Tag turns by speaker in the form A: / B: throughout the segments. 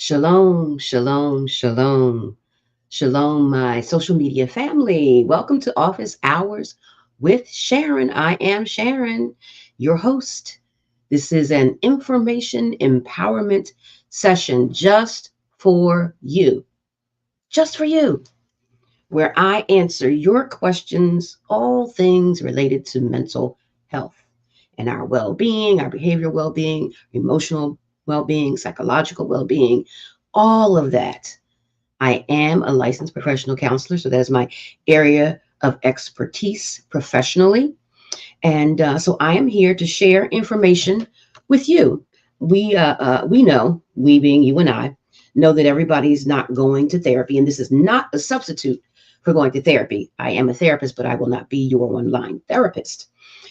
A: Shalom, shalom, shalom. Shalom, my social media family. Welcome to Office Hours with Sharon. I am Sharon, your host. This is an information empowerment session just for you, where I answer your questions, all things related to mental health and our well being, our behavioral well being, emotional well being, psychological well being, all of that. I am a licensed professional counselor, so that's my area of expertise professionally. And so I am here to share information with you. We know, we being you and I, know that everybody's not going to therapy, and this is not a substitute for going to therapy. I am a therapist, but I will not be your online therapist.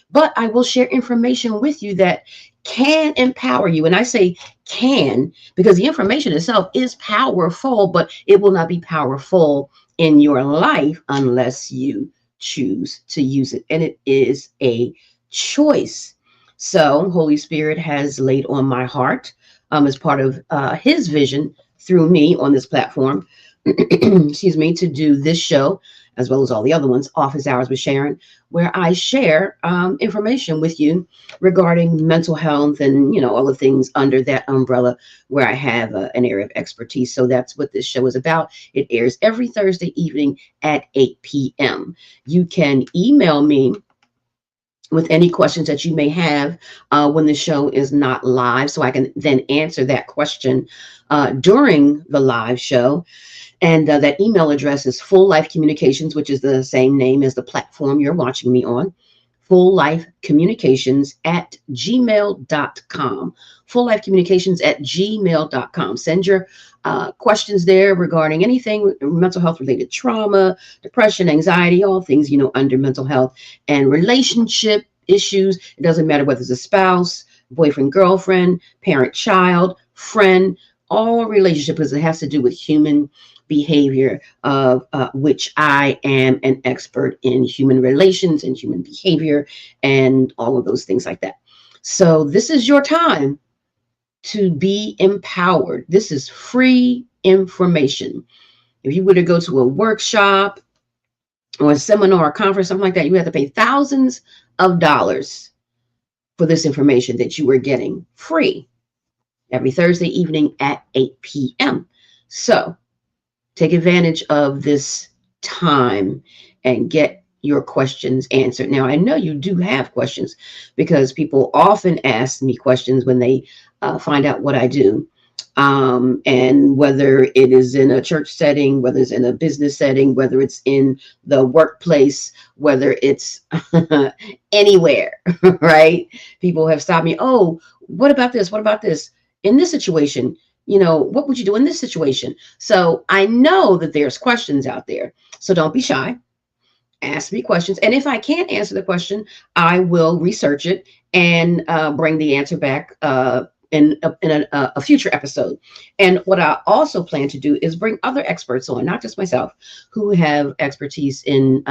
A: But I will share information with you that can empower you. And I say can because the information itself is powerful, but it will not be powerful in your life unless you choose to use it. And it is a choice. So, Holy Spirit has laid on my heart as part of his vision through me on this platform, excuse me, to do this show as well as all the other ones, Office Hours with Sharon, where I share information with you regarding mental health and, all the things under that umbrella where I have an area of expertise. So that's what this show is about. It airs every Thursday evening at 8 p.m. You can email me with any questions that you may have when the show is not live, so I can then answer that question during the live show. And that email address is Full Life Communications, which is the same name as the platform you're watching me on. Full Life Communications at gmail.com. Full Life Communications at gmail.com. Send your questions there regarding anything mental health related, trauma, depression, anxiety, all things, under mental health and relationship issues. It doesn't matter whether it's a spouse, boyfriend, girlfriend, parent, child, friend, all relationship, because it has to do with human behavior, of which I am an expert in human relations and human behavior and all of those things like that. So this is your time to be empowered. This is free information. If you were to go to a workshop or a seminar or a conference, something like that, you have to pay thousands of dollars for this information that you are getting free every Thursday evening at 8 p.m. So take advantage of this time and get your questions answered. Now, I know you do have questions because people often ask me questions when they find out what I do. And whether it is in a church setting, whether it's in a business setting, whether it's in the workplace, whether it's anywhere, right? People have stopped me. Oh, what about this? What about this? In this situation, what would you do in this situation? So I know that there's questions out there. So don't be shy. Ask me questions. And if I can't answer the question, I will research it and bring the answer back in a future episode. And what I also plan to do is bring other experts on, not just myself, who have expertise in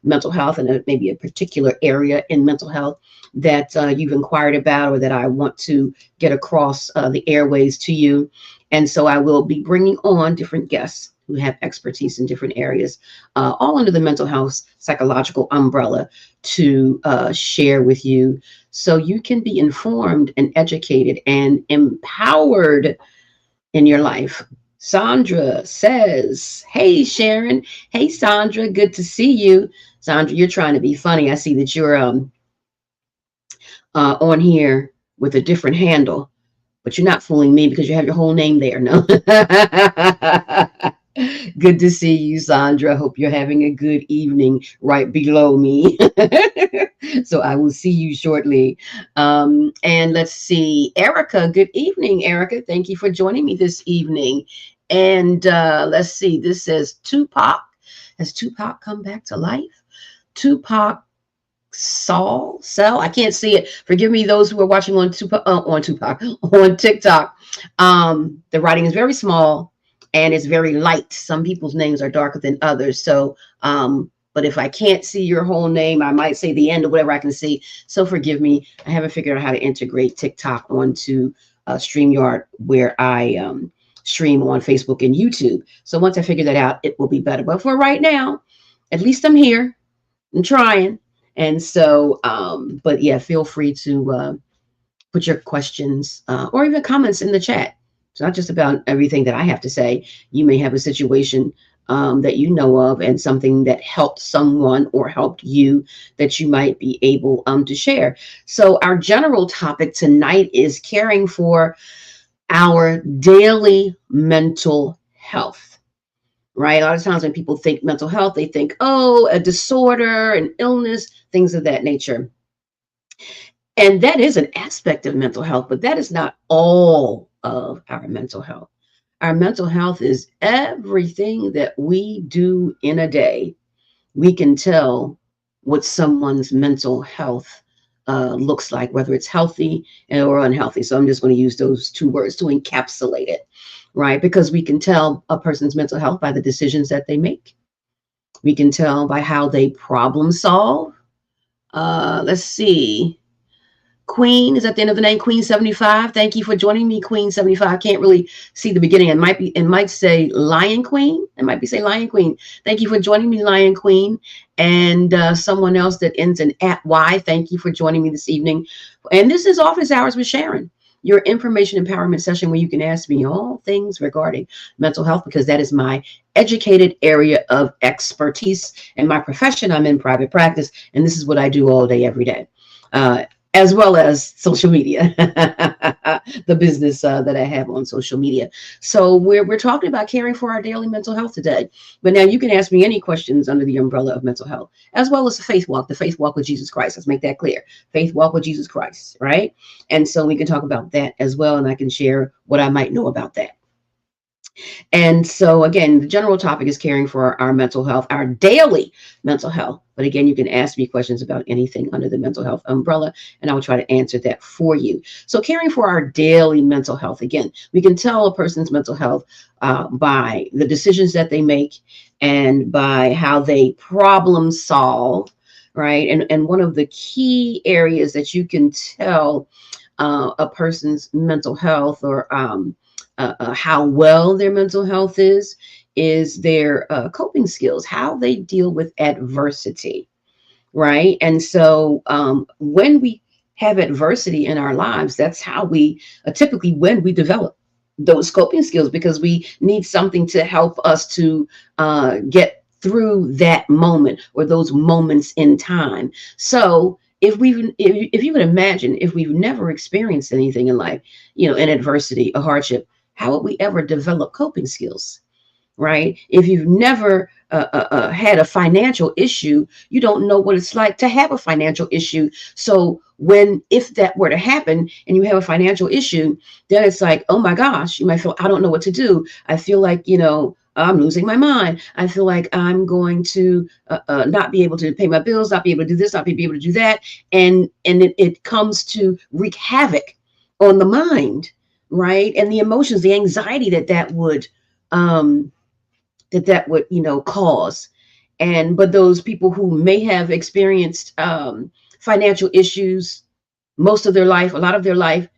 A: mental health and maybe a particular area in mental health that you've inquired about or that I want to get across the airways to you. And so I will be bringing on different guests who have expertise in different areas, all under the mental health psychological umbrella to share with you so you can be informed and educated and empowered in your life. Sandra says, hey, Sharon. Hey, Sandra. Good to see you. Sandra, you're trying to be funny. I see that you're on here with a different handle, but you're not fooling me because you have your whole name there. No. Good to see you, Sandra. Hope you're having a good evening right below me. So I will see you shortly. And let's see, Erica. Good evening, Erica. Thank you for joining me this evening. And let's see, this says Tupac. Has Tupac come back to life? Tupac Cell. I can't see it. Forgive me, those who are watching on Tupac, on TikTok. The writing is very small and it's very light. Some people's names are darker than others. So, but if I can't see your whole name, I might say the end of whatever I can see. So forgive me. I haven't figured out how to integrate TikTok onto StreamYard where I stream on Facebook and YouTube. So once I figure that out, it will be better. But for right now, at least I'm here. I'm trying. And so, but yeah, feel free to put your questions or even comments in the chat. It's not just about everything that I have to say. You may have a situation that you know of and something that helped someone or helped you that you might be able to share. So our general topic tonight is caring for our daily mental health. Right? A lot of times when people think mental health, they think, oh, a disorder, an illness, things of that nature. And that is an aspect of mental health, but that is not all of our mental health. Our mental health is everything that we do in a day. We can tell what someone's mental health looks like, whether it's healthy or unhealthy. So I'm just going to use those two words to encapsulate it, right? Because we can tell a person's mental health by the decisions that they make. We can tell by how they problem solve. Let's see. Queen is at the end of the name, Queen 75. Thank you for joining me, Queen 75. Can't really see the beginning. It might say Lion Queen. It might be say Lion Queen. Thank you for joining me, Lion Queen. And someone else that ends in @Y. Thank you for joining me this evening. And this is Office Hours with Sharon, your information empowerment session where you can ask me all things regarding mental health, because that is my educated area of expertise. And my profession, I'm in private practice, and this is what I do all day, every day. As well as social media, the business that I have on social media. So we're talking about caring for our daily mental health today. But now you can ask me any questions under the umbrella of mental health, as well as the faith walk with Jesus Christ. Let's make that clear. Faith walk with Jesus Christ, right? And so we can talk about that as well, and I can share what I might know about that. And so, again, the general topic is caring for our mental health, our daily mental health. But again, you can ask me questions about anything under the mental health umbrella, and I will try to answer that for you. So caring for our daily mental health, again, we can tell a person's mental health by the decisions that they make and by how they problem solve, right? And one of the key areas that you can tell a person's mental health or how well their mental health is their coping skills, how they deal with adversity, right? And so when we have adversity in our lives, that's how we typically when we develop those coping skills, because we need something to help us to get through that moment or those moments in time. So if you would imagine, if we've never experienced anything in life, an adversity, a hardship, how would we ever develop coping skills, right? If you've never had a financial issue, you don't know what it's like to have a financial issue. So if that were to happen and you have a financial issue, then it's like, oh my gosh, you might feel, I don't know what to do. I feel like, I'm losing my mind. I feel like I'm going to not be able to pay my bills, not be able to do this, not be able to do that. And it comes to wreak havoc on the mind, right? And the emotions, the anxiety that would cause. But those people who may have experienced financial issues most of their life, a lot of their life,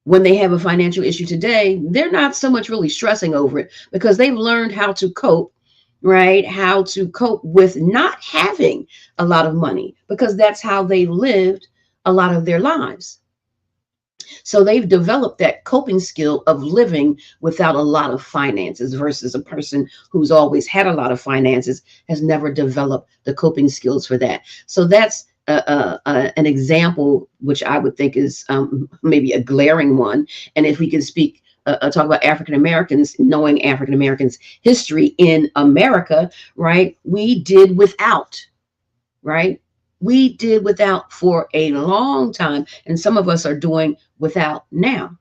A: when they have a financial issue today, they're not so much really stressing over it because they've learned how to cope, right? How to cope with not having a lot of money, because that's how they lived a lot of their lives. So they've developed that coping skill of living without a lot of finances versus a person who's always had a lot of finances has never developed the coping skills for that. So that's an example, which I would think is maybe a glaring one. And if we can talk about African Americans, knowing African Americans' history in America, right? We did without, right? We did without for a long time, and some of us are doing without now.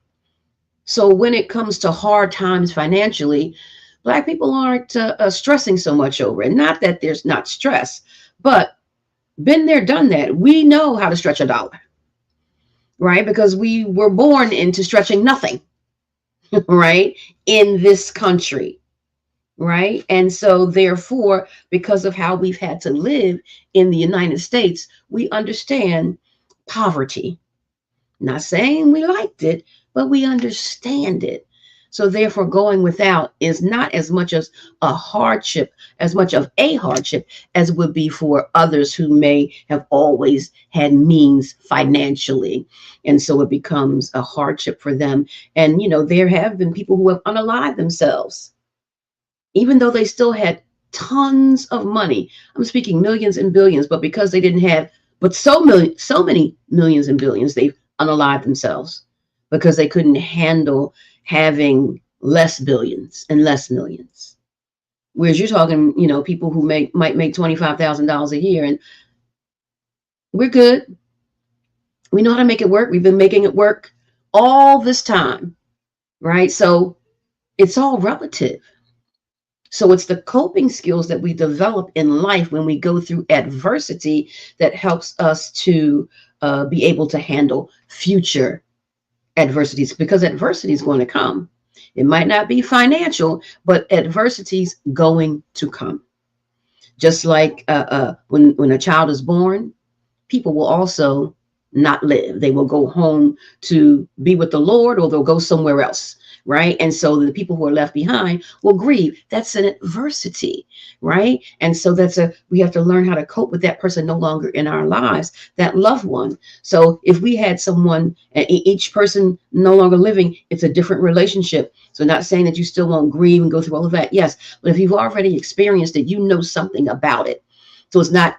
A: So when it comes to hard times financially, Black people aren't stressing so much over it. Not that there's not stress, but been there, done that. We know how to stretch a dollar, right? Because we were born into stretching nothing, right? In this country, right? And so therefore, because of how we've had to live in the United States, we understand poverty. Not saying we liked it, but we understand it. So therefore, going without is not as much as a hardship, as much of a hardship as it would be for others who may have always had means financially. And so it becomes a hardship for them. And, there have been people who have unalived themselves, even though they still had tons of money. I'm speaking millions and billions, but because they didn't have, but so many millions and billions, they've unalived themselves because they couldn't handle having less billions and less millions. Whereas you're talking, people who might make $25,000 a year, and we're good. We know how to make it work. We've been making it work all this time, right? So it's all relative. So it's the coping skills that we develop in life when we go through adversity that helps us to be able to handle future adversities, because adversity is going to come. It might not be financial, but adversity is going to come. Just like when a child is born, people will also not live. They will go home to be with the Lord, or they'll go somewhere else, right? And so the people who are left behind will grieve. That's an adversity, right? And so we have to learn how to cope with that person no longer in our lives, that loved one. So if we had someone, each person no longer living, it's a different relationship. So not saying that you still won't grieve and go through all of that. Yes, but if you've already experienced it, you know something about it. So it's not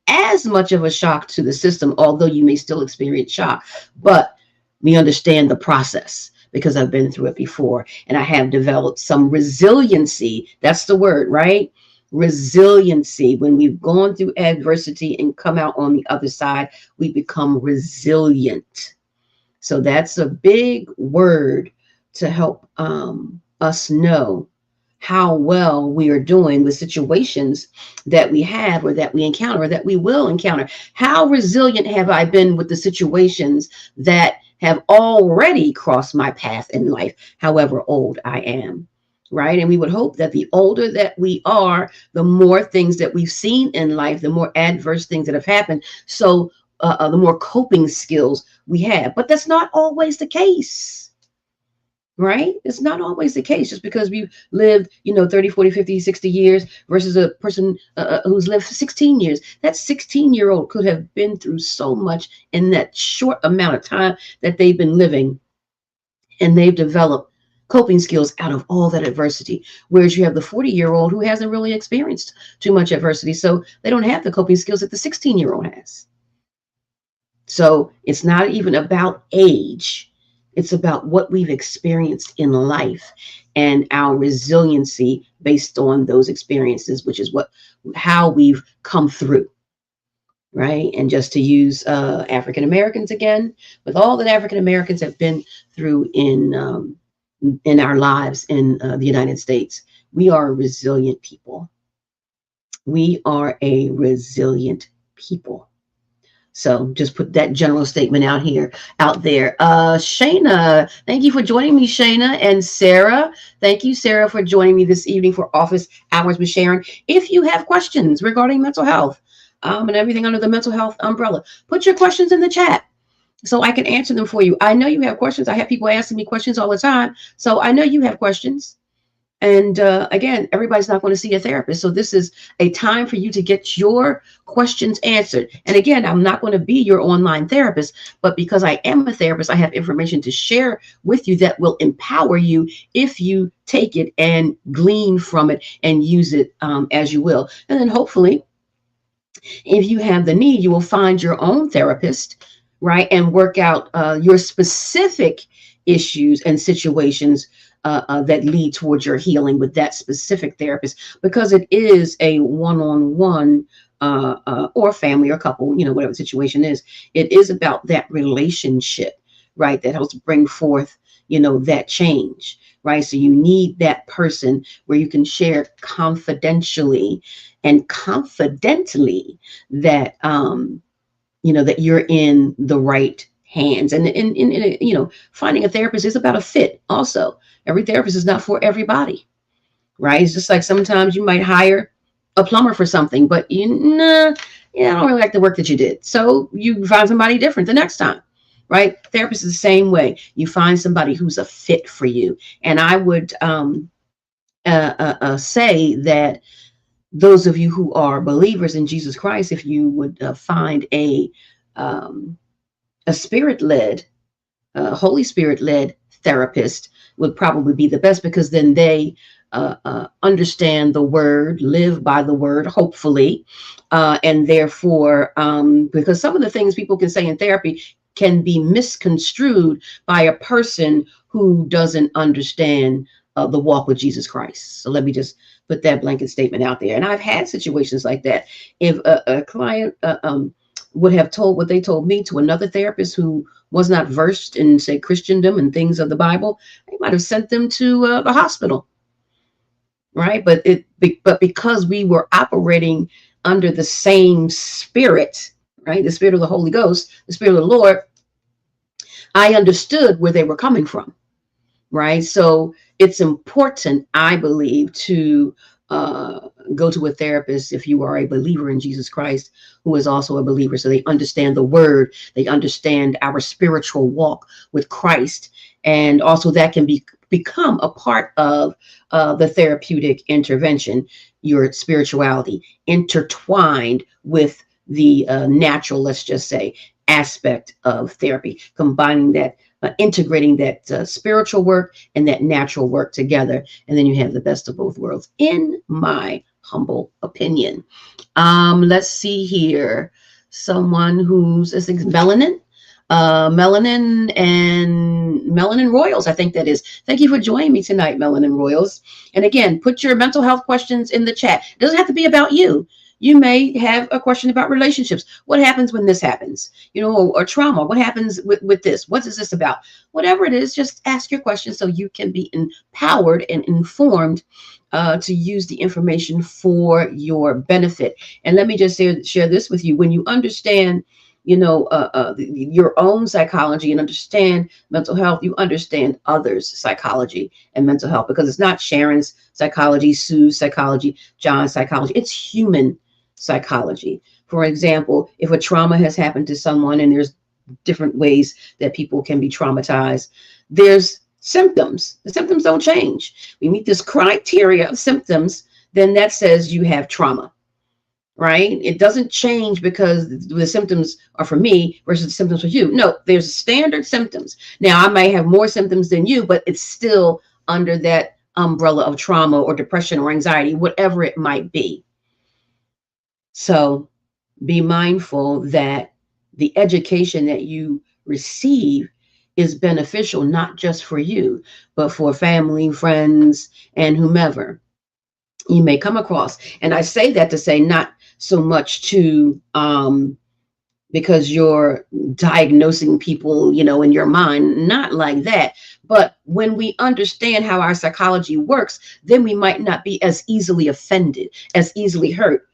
A: as much of a shock to the system, although you may still experience shock, but we understand the process because I've been through it before, and I have developed some resiliency. That's the word, right? Resiliency. When we've gone through adversity and come out on the other side, we become resilient. So that's a big word to help us know how well we are doing with situations that we have, or that we encounter, or that we will encounter. How resilient have I been with the situations that have already crossed my path in life, however old I am, right? And we would hope that the older that we are, the more things that we've seen in life, the more adverse things that have happened. So the more coping skills we have. But that's not always the case. Right? It's not always the case. Just because we've lived, 30, 40, 50, 60 years versus a person who's lived 16 years. That 16-year-old could have been through so much in that short amount of time that they've been living. And they've developed coping skills out of all that adversity. Whereas you have the 40-year-old who hasn't really experienced too much adversity. So they don't have the coping skills that the 16-year-old has. So it's not even about age. It's about what we've experienced in life and our resiliency based on those experiences, which is how we've come through, right? And just to use African Americans again, with all that African Americans have been through in our lives in the United States, we are a resilient people. We are a resilient people. So just put that general statement out there. Shayna, thank you for joining me, Shayna. And Sarah, thank you, Sarah, for joining me this evening for Office Hours with Sharon. If you have questions regarding mental health and everything under the mental health umbrella, put your questions in the chat so I can answer them for you. I know you have questions. I have people asking me questions all the time. So I know you have questions. And again, everybody's not going to see a therapist. So this is a time for you to get your questions answered. And again, I'm not going to be your online therapist, but because I am a therapist, I have information to share with you that will empower you if you take it and glean from it and use it as you will. And then hopefully, if you have the need, you will find your own therapist, right? And work out your specific issues and situations that lead towards your healing with that specific therapist, because it is a one-on-one or family or couple, whatever the situation is. It is about that relationship, right? That helps bring forth, that change, right? So you need that person where you can share confidentially and confidently that, that you're in the right hands. And finding a therapist is about a fit also. Every therapist is not for everybody, right? It's just like sometimes you might hire a plumber for something, but I don't really like the work that you did. So you find somebody different the next time, right? Therapist is the same way. You find somebody who's a fit for you. And I would say that those of you who are believers in Jesus Christ, if you would find um, a spirit led, Holy Spirit led therapist, would probably be the best, because then they understand the word, live by the word, hopefully. And therefore, because some of the things people can say in therapy can be misconstrued by a person who doesn't understand the walk with Jesus Christ. So let me just put that blanket statement out there. And I've had situations like that. If a client would have told what they told me to another therapist who was not versed in, say, Christendom and things of the Bible, they might have sent them to the hospital, right? But because we were operating under the same spirit, right, the spirit of the Holy Ghost, the spirit of the Lord, I understood where they were coming from, right? So it's important, I believe, to go to a therapist if you are a believer in Jesus Christ, who is also a believer, so they understand the word, they understand our spiritual walk with Christ, and also that can become a part of the therapeutic intervention, your spirituality intertwined with the natural, let's just say, aspect of therapy, combining that, integrating that spiritual work and that natural work together. And then you have the best of both worlds, in my humble opinion. Let's see here. Someone who's, I think, Melanin Royals, I think that is. Thank you for joining me tonight, Melanin Royals. And again, put your mental health questions in the chat. It doesn't have to be about you. You may have a question about relationships. What happens when this happens? Or trauma. What happens with this? What is this about? Whatever it is, just ask your question so you can be empowered and informed to use the information for your benefit. And let me just share this with you. When you understand, your own psychology and understand mental health, you understand others' psychology and mental health, because it's not Sharon's psychology, Sue's psychology, John's psychology. It's human psychology. For example, if a trauma has happened to someone, and there's different ways that people can be traumatized, there's symptoms. The symptoms don't change. We meet this criteria of symptoms, then that says you have trauma, right? It doesn't change because the symptoms are for me versus the symptoms for you. No, there's standard symptoms. Now, I may have more symptoms than you, but it's still under that umbrella of trauma or depression or anxiety, whatever it might be. So be mindful that the education that you receive is beneficial, not just for you, but for family, friends, and whomever you may come across. And I say that to say, not so much to because you're diagnosing people, in your mind, not like that. But when we understand how our psychology works, then we might not be as easily offended, as easily hurt.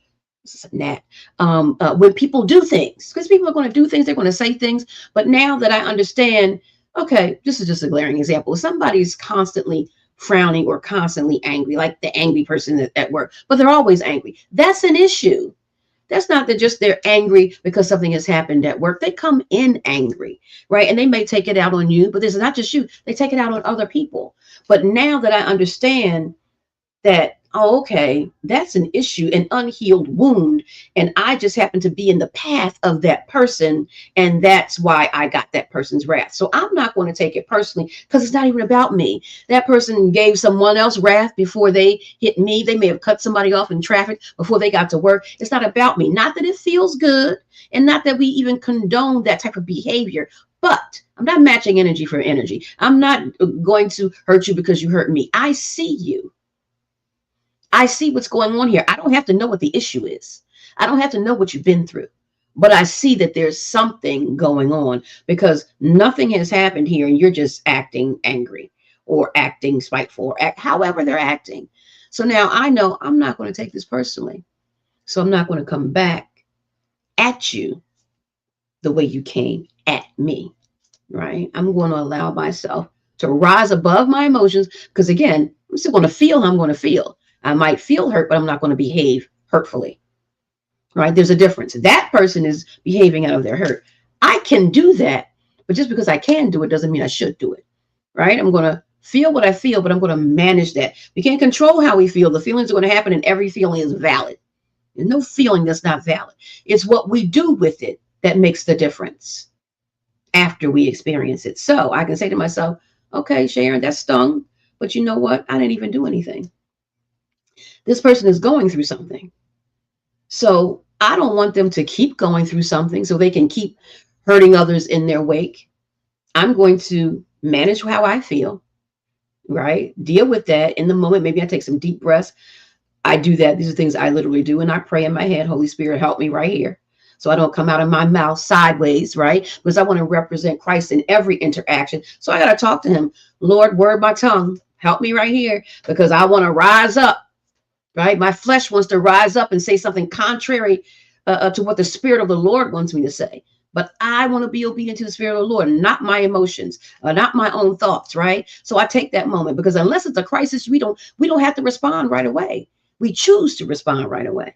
A: When people do things, because people are going to do things, they're going to say things. But now that I understand, okay, this is just a glaring example. Somebody's constantly frowning or constantly angry, like the angry person at work, but they're always angry. That's an issue. That's not that just they're angry because something has happened at work. They come in angry, right? And they may take it out on you, but this is not just you. They take it out on other people. But now that I understand that, oh, okay, that's an issue, an unhealed wound, and I just happen to be in the path of that person, and that's why I got that person's wrath. So I'm not going to take it personally, because it's not even about me. That person gave someone else wrath before they hit me. They may have cut somebody off in traffic before they got to work. It's not about me. Not that it feels good, and not that we even condone that type of behavior, but I'm not matching energy for energy. I'm not going to hurt you because you hurt me. I see you. I see what's going on here. I don't have to know what the issue is. I don't have to know what you've been through, but I see that there's something going on, because nothing has happened here and you're just acting angry or acting spiteful or however they're acting. So now I know I'm not going to take this personally. So I'm not going to come back at you the way you came at me, right? I'm going to allow myself to rise above my emotions, because again, I'm still going to feel how I'm going to feel. I might feel hurt, but I'm not going to behave hurtfully, right? There's a difference. That person is behaving out of their hurt. I can do that, But just because I can do it doesn't mean I should do it, right? I'm going to feel what I feel, but I'm going to manage that. We can't control how we feel. The feelings are going to happen, and every feeling is valid. There's no feeling that's not valid. It's what we do with it that makes the difference after we experience it. So I can say to myself, okay, Sharon, that stung, but you know what? I didn't even do anything. This person is going through something. So I don't want them to keep going through something so they can keep hurting others in their wake. I'm going to manage how I feel, right? Deal with that in the moment. Maybe I take some deep breaths. I do that. These are things I literally do. And I pray in my head, Holy Spirit, help me right here. So I don't come out of my mouth sideways, right? Because I want to represent Christ in every interaction. So I got to talk to him. Lord, word my tongue. Help me right here because I want to rise up, right? My flesh wants to rise up and say something contrary to what the Spirit of the Lord wants me to say. But I want to be obedient to the Spirit of the Lord, not my emotions, not my own thoughts, right? So I take that moment because unless it's a crisis, we don't have to respond right away. We choose to respond right away,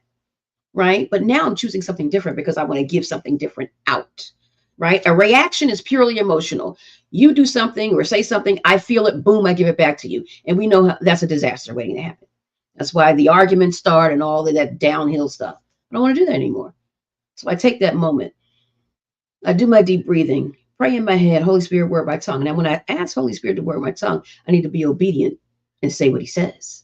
A: right? But now I'm choosing something different because I want to give something different out, right? A reaction is purely emotional. You do something or say something, I feel it, boom, I give it back to you. And we know that's a disaster waiting to happen. That's why the arguments start and all of that downhill stuff. I don't want to do that anymore. So I take that moment. I do my deep breathing, pray in my head, Holy Spirit, word my tongue. Now, when I ask Holy Spirit to word my tongue, I need to be obedient and say what he says,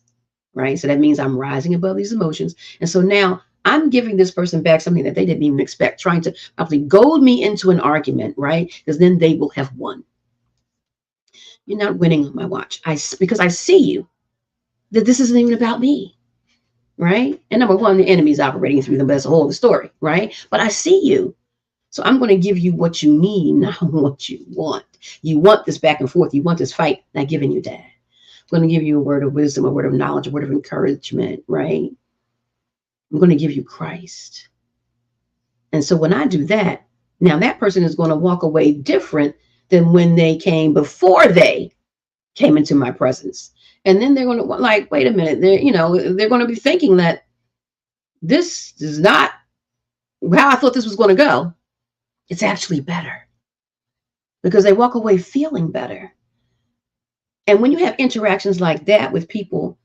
A: right? So that means I'm rising above these emotions. And so now I'm giving this person back something that they didn't even expect, trying to probably goad me into an argument, right? Because then they will have won. You're not winning on my watch. Because I see you, that this isn't even about me, right? And number one, the enemy's operating through them. That's a whole other story, right? But I see you. So I'm going to give you what you need, not what you want. You want this back and forth. You want this fight, not giving you that. I'm going to give you a word of wisdom, a word of knowledge, a word of encouragement, right? I'm going to give you Christ. And so when I do that, now that person is going to walk away different than when they came before they came into my presence. And then they're going to like, wait a minute, they're going to be thinking that this is not how I thought this was going to go. It's actually better because they walk away feeling better. And when you have interactions like that with people,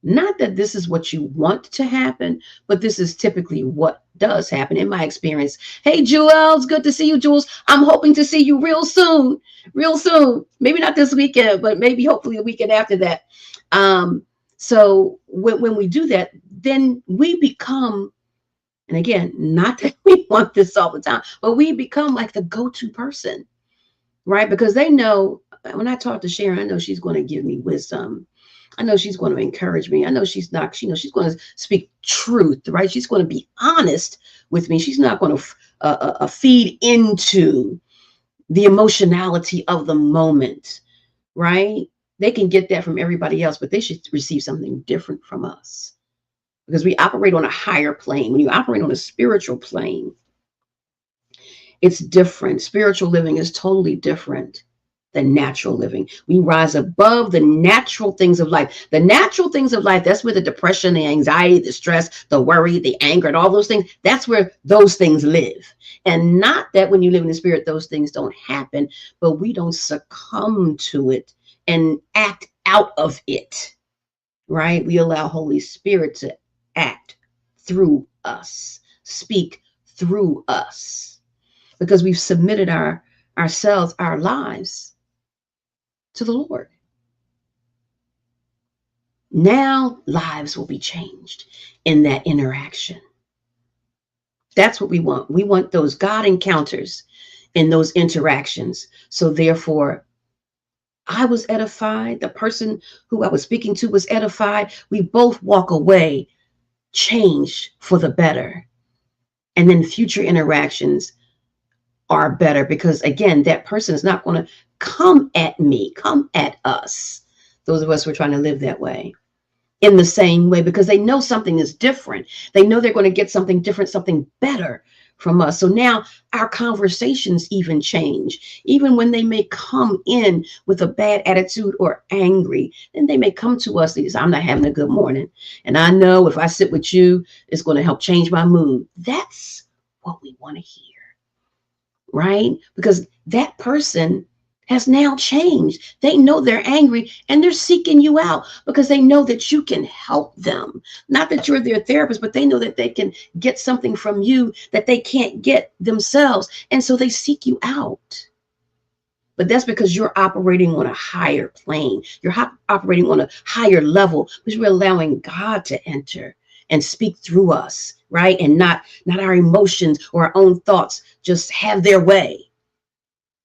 A: not that this is what you want to happen, but this is typically what does happen in my experience. Hey, Jewels, good to see you, Jules. I'm hoping to see you real soon. Maybe not this weekend, but maybe hopefully the weekend after that. So when we do that, then we become, and again, not that we want this all the time, but we become like the go-to person, right? Because they know when I talk to Sharon, I know she's going to give me wisdom. I know she's going to encourage me. I know she's going to speak truth, right? She's going to be honest with me. She's not going to feed into the emotionality of the moment, right? They can get that from everybody else, but they should receive something different from us because we operate on a higher plane. When you operate on a spiritual plane, it's different. Spiritual living is totally different than natural living. We rise above the natural things of life. The natural things of life, that's where the depression, the anxiety, the stress, the worry, the anger, and all those things, that's where those things live. And not that when you live in the spirit, those things don't happen, but we don't succumb to it and act out of it, right? We allow Holy Spirit to act through us, speak through us, because we've submitted ourselves, our lives to the Lord. Now lives will be changed in that interaction. That's what we want. We want those God encounters in those interactions. So therefore, I was edified. The person who I was speaking to was edified. We both walk away changed for the better. And then future interactions are better because, again, that person is not going to come at me, come at us. Those of us who are trying to live that way in the same way because they know something is different. They know they're going to get something different, something better from us. So now our conversations even change. Even when they may come in with a bad attitude or angry, then they may come to us and say, I'm not having a good morning. And I know if I sit with you, it's going to help change my mood. That's what we want to hear. Right? Because that person has now changed. They know they're angry and they're seeking you out because they know that you can help them. Not that you're their therapist, but they know that they can get something from you that they can't get themselves. And so they seek you out. But that's because you're operating on a higher plane. You're operating on a higher level because we're allowing God to enter and speak through us, right? And not our emotions or our own thoughts just have their way,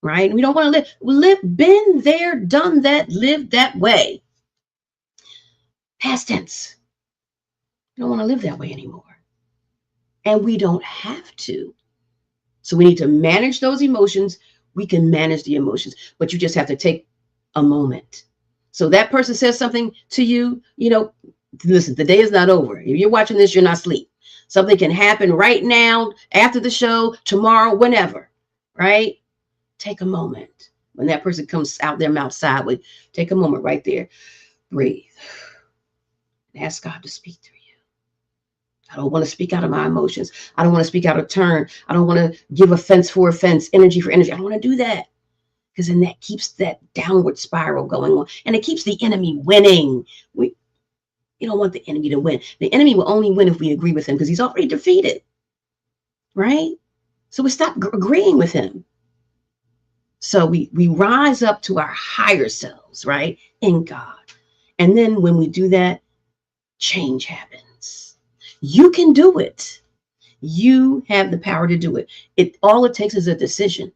A: right? We don't want to been there, done that, live that way. Past tense. We don't want to live that way anymore. And we don't have to. So we need to manage those emotions. We can manage the emotions, but you just have to take a moment. So that person says something to you, listen, the day is not over. If you're watching this, you're not asleep. Something can happen right now, after the show, tomorrow, whenever, right? Take a moment. When that person comes out their mouth sideways, take a moment right there. Breathe. And ask God to speak through you. I don't want to speak out of my emotions. I don't want to speak out of turn. I don't want to give offense for offense, energy for energy. I don't want to do that because then that keeps that downward spiral going on and it keeps the enemy winning. You don't want the enemy to win. The enemy will only win if we agree with him because he's already defeated, right? So we stop agreeing with him. So we rise up to our higher selves, right? In God. And then when we do that, change happens. You can do it. You have the power to do it. All it takes is a decision.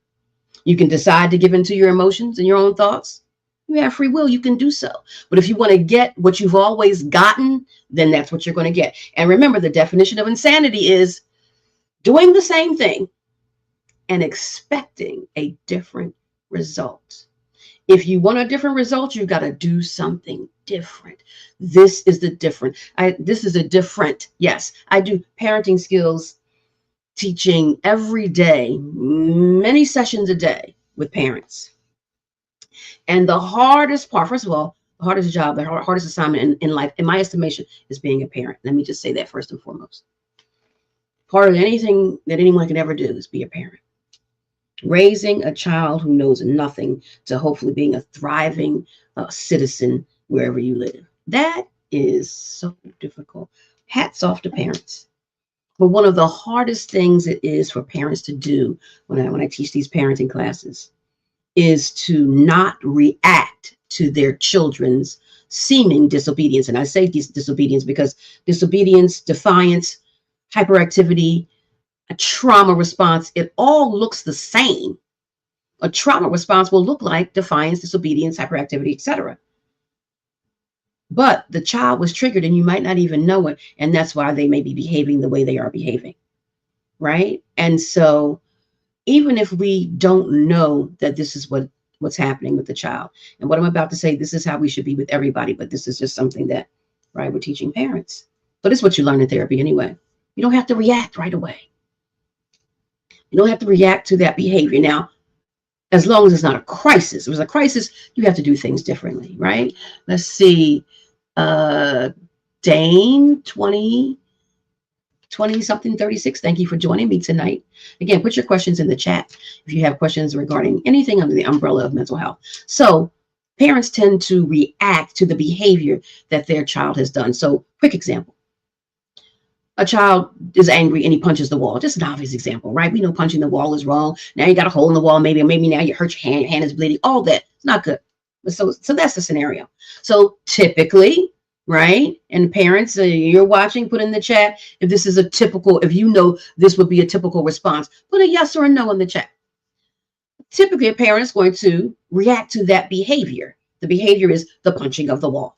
A: You can decide to give into your emotions and your own thoughts. You have free will. You can do so. But if you want to get what you've always gotten, then that's what you're going to get. And remember, the definition of insanity is doing the same thing and expecting a different result. If you want a different result, you've got to do something different. This is the different. Yes, I do parenting skills teaching every day, many sessions a day with parents. And the hardest part, first of all, the hardest job, the hardest assignment in life, in my estimation, is being a parent. Let me just say that first and foremost. Part of anything that anyone can ever do is be a parent. Raising a child who knows nothing to hopefully being a thriving citizen wherever you live. That is so difficult. Hats off to parents. But one of the hardest things it is for parents to do when I teach these parenting classes is to not react to their children's seeming disobedience. And I say disobedience because disobedience, defiance, hyperactivity, a trauma response, it all looks the same. A trauma response will look like defiance, disobedience, hyperactivity, etc. But the child was triggered and you might not even know it. And that's why they may be behaving the way they are behaving. Right. And so even if we don't know that this is what's happening with the child, and what I'm about to say, this is how we should be with everybody. But this is just something that, right, we're teaching parents. But it's what you learn in therapy anyway. You don't have to react right away. You don't have to react to that behavior. Now, as long as it's not a crisis. If it was a crisis, you have to do things differently, right? Let's see. Dane, 20 something 36. Thank you for joining me tonight. Again, put your questions in the chat if you have questions regarding anything under the umbrella of mental health. So parents tend to react to the behavior that their child has done. So quick example. A child is angry and he punches the wall. Just an obvious example, right? We know punching the wall is wrong. Now you got a hole in the wall, maybe now you hurt your hand is bleeding. All that. It's not good. So that's the scenario. So typically, right? And parents, you're watching, put in the chat if you know this would be a typical response, put a yes or a no in the chat. Typically, a parent is going to react to that behavior. The behavior is the punching of the wall,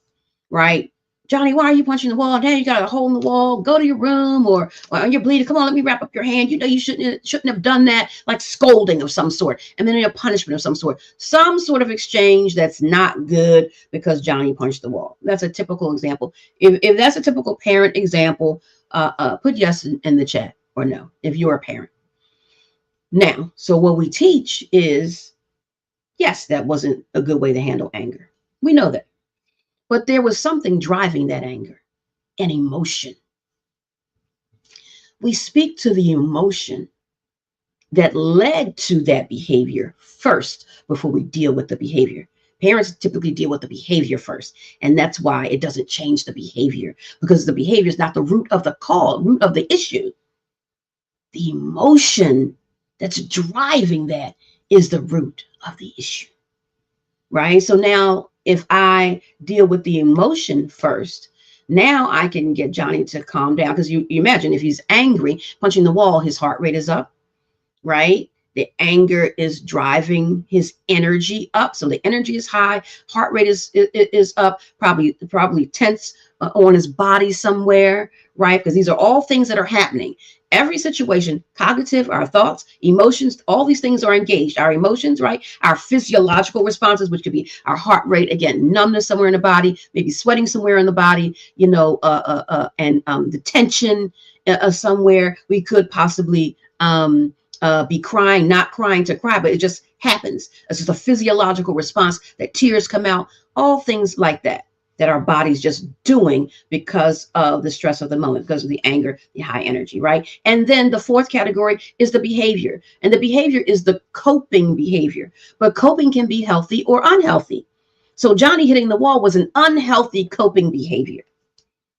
A: right? Johnny, why are you punching the wall? Now you got a hole in the wall. Go to your room, or you're bleeding. Come on, let me wrap up your hand. You know you shouldn't have done that. Like scolding of some sort, and then a punishment of some sort of exchange that's not good because Johnny punched the wall. That's a typical example. If that's a typical parent example, put yes in the chat or no if you're a parent. Now, so what we teach is, yes, that wasn't a good way to handle anger. We know that. But there was something driving that anger, an emotion. We speak to the emotion that led to that behavior first before we deal with the behavior. Parents typically deal with the behavior first, and that's why it doesn't change the behavior, because the behavior is not the root of the cause, root of the issue. The emotion that's driving that is the root of the issue, right? So now, if I deal with the emotion first, now I can get Johnny to calm down. Because you imagine if he's angry, punching the wall, his heart rate is up, right? The anger is driving his energy up. So the energy is high, heart rate is up, probably tense on his body somewhere, right? Because these are all things that are happening. Every situation, cognitive, our thoughts, emotions, all these things are engaged. Our emotions, right? Our physiological responses, which could be our heart rate, again, numbness somewhere in the body, maybe sweating somewhere in the body, and the tension somewhere. We could possibly be crying, not crying to cry, but it just happens. It's just a physiological response that tears come out, all things like that our body's just doing because of the stress of the moment, because of the anger, the high energy, right? And then the fourth category is the behavior. And the behavior is the coping behavior. But coping can be healthy or unhealthy. So Johnny hitting the wall was an unhealthy coping behavior,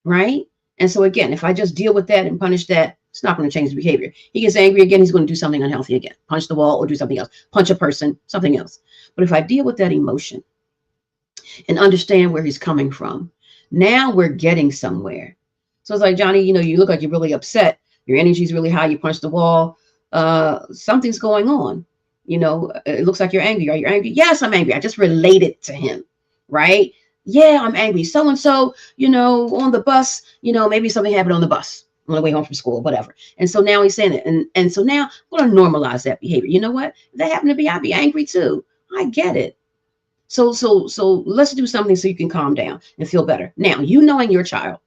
A: right? And so again, if I just deal with that and punish that, it's not going to change the behavior. He gets angry again, he's going to do something unhealthy again. Punch the wall or do something else. Punch a person, something else. But if I deal with that emotion and understand where he's coming from, now we're getting somewhere. So it's like, Johnny, you look like you're really upset. Your energy's really high. You punch the wall. Something's going on. It looks like you're angry. Are you angry? Yes, I'm angry. I just related to him, right? Yeah, I'm angry. So-and-so, on the bus, maybe something happened on the bus on the way home from school, whatever. And so now he's saying it. And so now I'm going to normalize that behavior. You know what? If that happened to me, I'd be angry too. I get it. So let's do something so you can calm down and feel better. Now, knowing your child,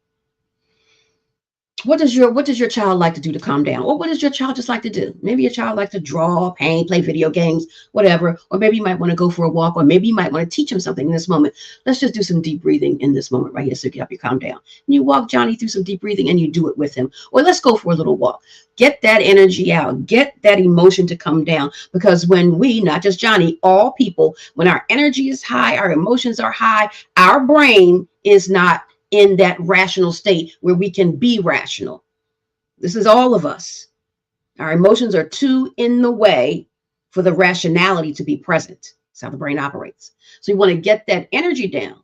A: what does your child like to do to calm down? Or what does your child just like to do? Maybe your child likes to draw, paint, play video games, whatever. Or maybe you might want to go for a walk, or maybe you might want to teach him something in this moment. Let's just do some deep breathing in this moment right here so it can help you calm down. And you walk Johnny through some deep breathing and you do it with him. Or let's go for a little walk. Get that energy out. Get that emotion to come down. Because when we, not just Johnny, all people, when our energy is high, our emotions are high, our brain is not in that rational state where we can be rational. This is all of us. Our emotions are too in the way for the rationality to be present. That's how the brain operates. So you want to get that energy down.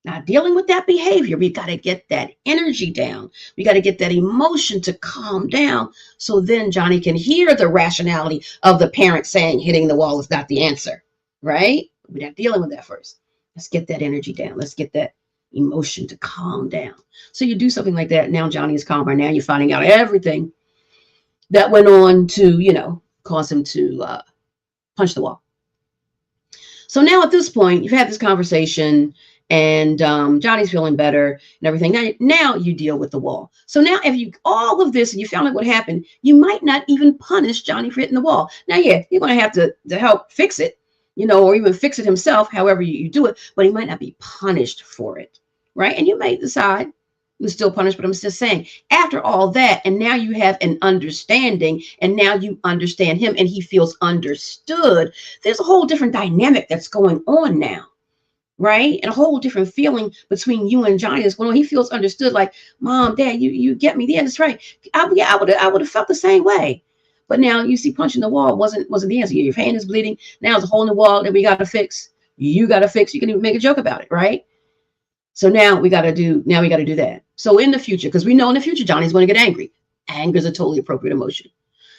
A: Now, dealing with that behavior, we got to get that energy down. We got to get that emotion to calm down. So then Johnny can hear the rationality of the parent saying hitting the wall is not the answer, right? We're not dealing with that first. Let's get that energy down. Let's get that emotion to calm down. So you do something like that. Now Johnny is calmer. Now you're finding out everything that went on to, cause him to punch the wall. So now at this point, you've had this conversation and Johnny's feeling better and everything. Now you deal with the wall. So now if you all of this and you found out what happened, you might not even punish Johnny for hitting the wall. Now, yeah, you're going to have to help fix it, or even fix it himself, however you do it, but he might not be punished for it. Right? And you may decide you still punish, but I'm just saying, after all that, and now you have an understanding, and now you understand him and he feels understood, there's a whole different dynamic that's going on now, right? And a whole different feeling between you and Johnny is going on. He feels understood, like, Mom, Dad, you get me. Yeah, that's right. I would have felt the same way. But now you see, punching the wall wasn't the answer. Your hand is bleeding. Now there's a hole in the wall that we got to fix. You got to fix. You can even make a joke about it, right? So now we got to do that. So in the future, because we know in the future, Johnny's going to get angry. Anger is a totally appropriate emotion.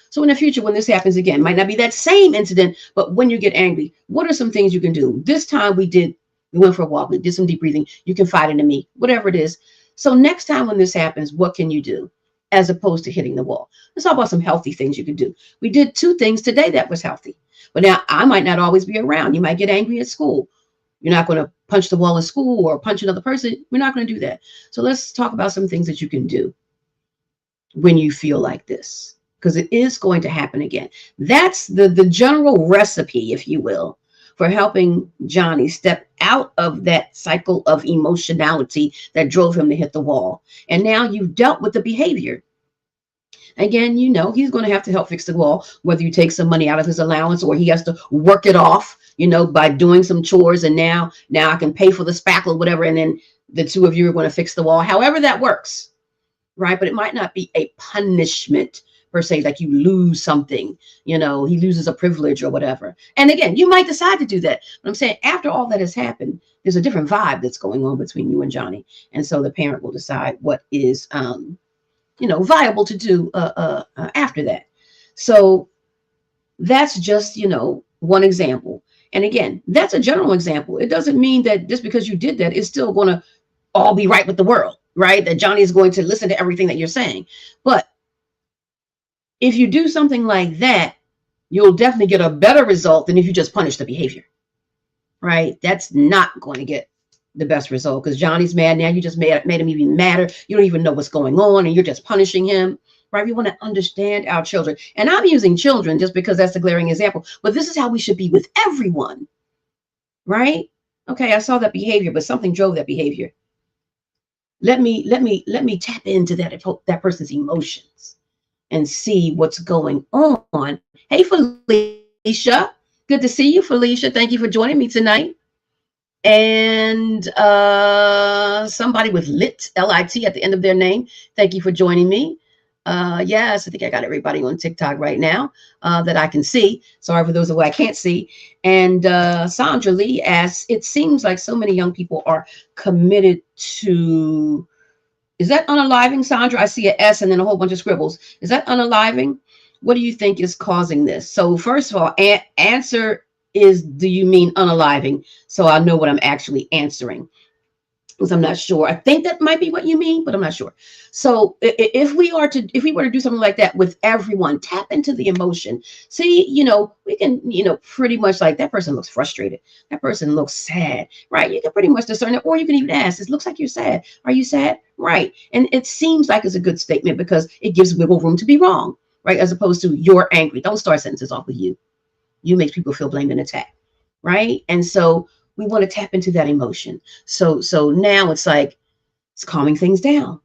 A: So in the future, when this happens again, might not be that same incident, but when you get angry, what are some things you can do? This time we went for a walk, we did some deep breathing. You confide into me, whatever it is. So next time when this happens, what can you do as opposed to hitting the wall? Let's talk about some healthy things you can do. We did 2 things today that was healthy, but now I might not always be around. You might get angry at school. You're not going to punch the wall in school or punch another person. We're not going to do that. So let's talk about some things that you can do when you feel like this, because it is going to happen again. That's the general recipe, if you will, for helping Johnny step out of that cycle of emotionality that drove him to hit the wall. And now you've dealt with the behavior. Again, he's going to have to help fix the wall, whether you take some money out of his allowance or he has to work it off, by doing some chores. And now I can pay for the spackle, whatever. And then the two of you are going to fix the wall, however that works. Right. But it might not be a punishment per se, like you lose something, he loses a privilege or whatever. And again, you might decide to do that. But I'm saying after all that has happened, there's a different vibe that's going on between you and Johnny. And so the parent will decide what is, viable to do after that. So that's just, one example. And again, that's a general example. It doesn't mean that just because you did that, it's still going to all be right with the world, right? That Johnny is going to listen to everything that you're saying. But if you do something like that, you'll definitely get a better result than if you just punish the behavior, right? That's not going to get the best result because Johnny's mad now. You just made him even madder. You don't even know what's going on and you're just punishing him, right? We want to understand our children. And I'm using children just because that's a glaring example, but this is how we should be with everyone, right? Okay, I saw that behavior, but something drove that behavior. Let me tap into that person's emotions and see what's going on. Hey, Felicia. Good to see you, Felicia. Thank you for joining me tonight. And somebody with Lit, at the end of their name. Thank you for joining me. Yes, I think I got everybody on TikTok right now that I can see. Sorry for those of you I can't see. And Sandra Lee asks, it seems like so many young people are committed to, is that unaliving, Sandra? I see an S and then a whole bunch of scribbles. Is that unaliving? What do you think is causing this? So first of all, answer is, do you mean unaliving? So I know what I'm actually answering, because I'm not sure. I think that might be what you mean, but I'm not sure. So if we were to do something like that with everyone, tap into the emotion. See, we can, pretty much, like, that person looks frustrated. That person looks sad, right? You can pretty much discern it, or you can even ask, it looks like you're sad. Are you sad? Right. And it seems like it's a good statement because it gives wiggle room to be wrong, right? As opposed to you're angry. Don't start sentences off with you. You make people feel blamed and attacked, right? And so we want to tap into that emotion. So now it's like, it's calming things down.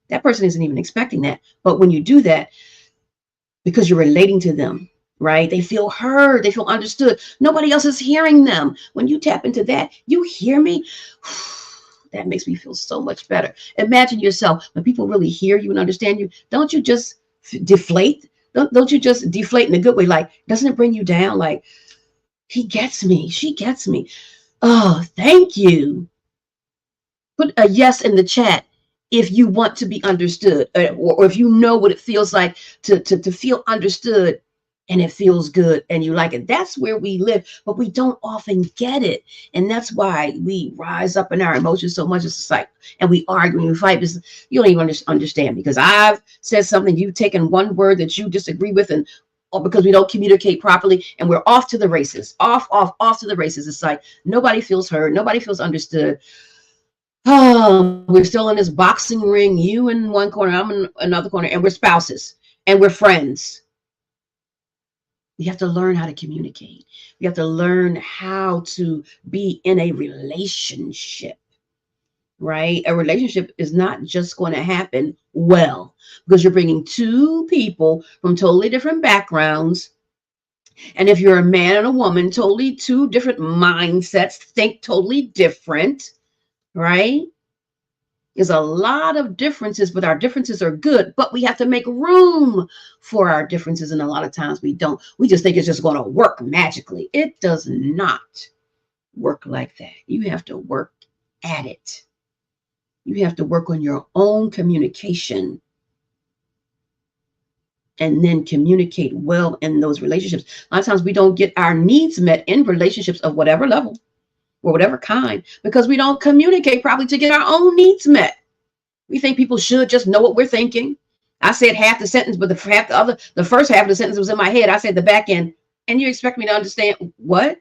A: That person isn't even expecting that. But when you do that, because you're relating to them, right? They feel heard. They feel understood. Nobody else is hearing them. When you tap into that, you hear me? That makes me feel so much better. Imagine yourself, when people really hear you and understand you, don't you just deflate? Don't you just deflate in a good way? Like, doesn't it bring you down? Like, he gets me. She gets me. Oh, thank you. Put a yes in the chat if you want to be understood, or if you know what it feels like to feel understood and it feels good and you like it. That's where we live, but we don't often get it. And that's why we rise up in our emotions so much as a cycle, and we argue and we fight because you don't even understand, because I've said something, you've taken one word that you disagree with, and or because we don't communicate properly, and we're off to the races, off to the races. It's like nobody feels heard, nobody feels understood. Oh, we're still in this boxing ring, you in one corner, I'm in another corner, and we're spouses and we're friends. We have to learn how to communicate. We have to learn how to be in a relationship, right? A relationship is not just going to happen well, because you're bringing two people from totally different backgrounds. And if you're a man and a woman, totally two different mindsets, think totally different, right? There's a lot of differences, but our differences are good, but we have to make room for our differences. And a lot of times we don't. We just think it's just going to work magically. It does not work like that. You have to work at it. You have to work on your own communication and then communicate well in those relationships. A lot of times we don't get our needs met in relationships of whatever level or whatever kind, because we don't communicate properly to get our own needs met. We think people should just know what we're thinking. I said half the sentence, but the first half of the sentence was in my head. I said the back end, and you expect me to understand what?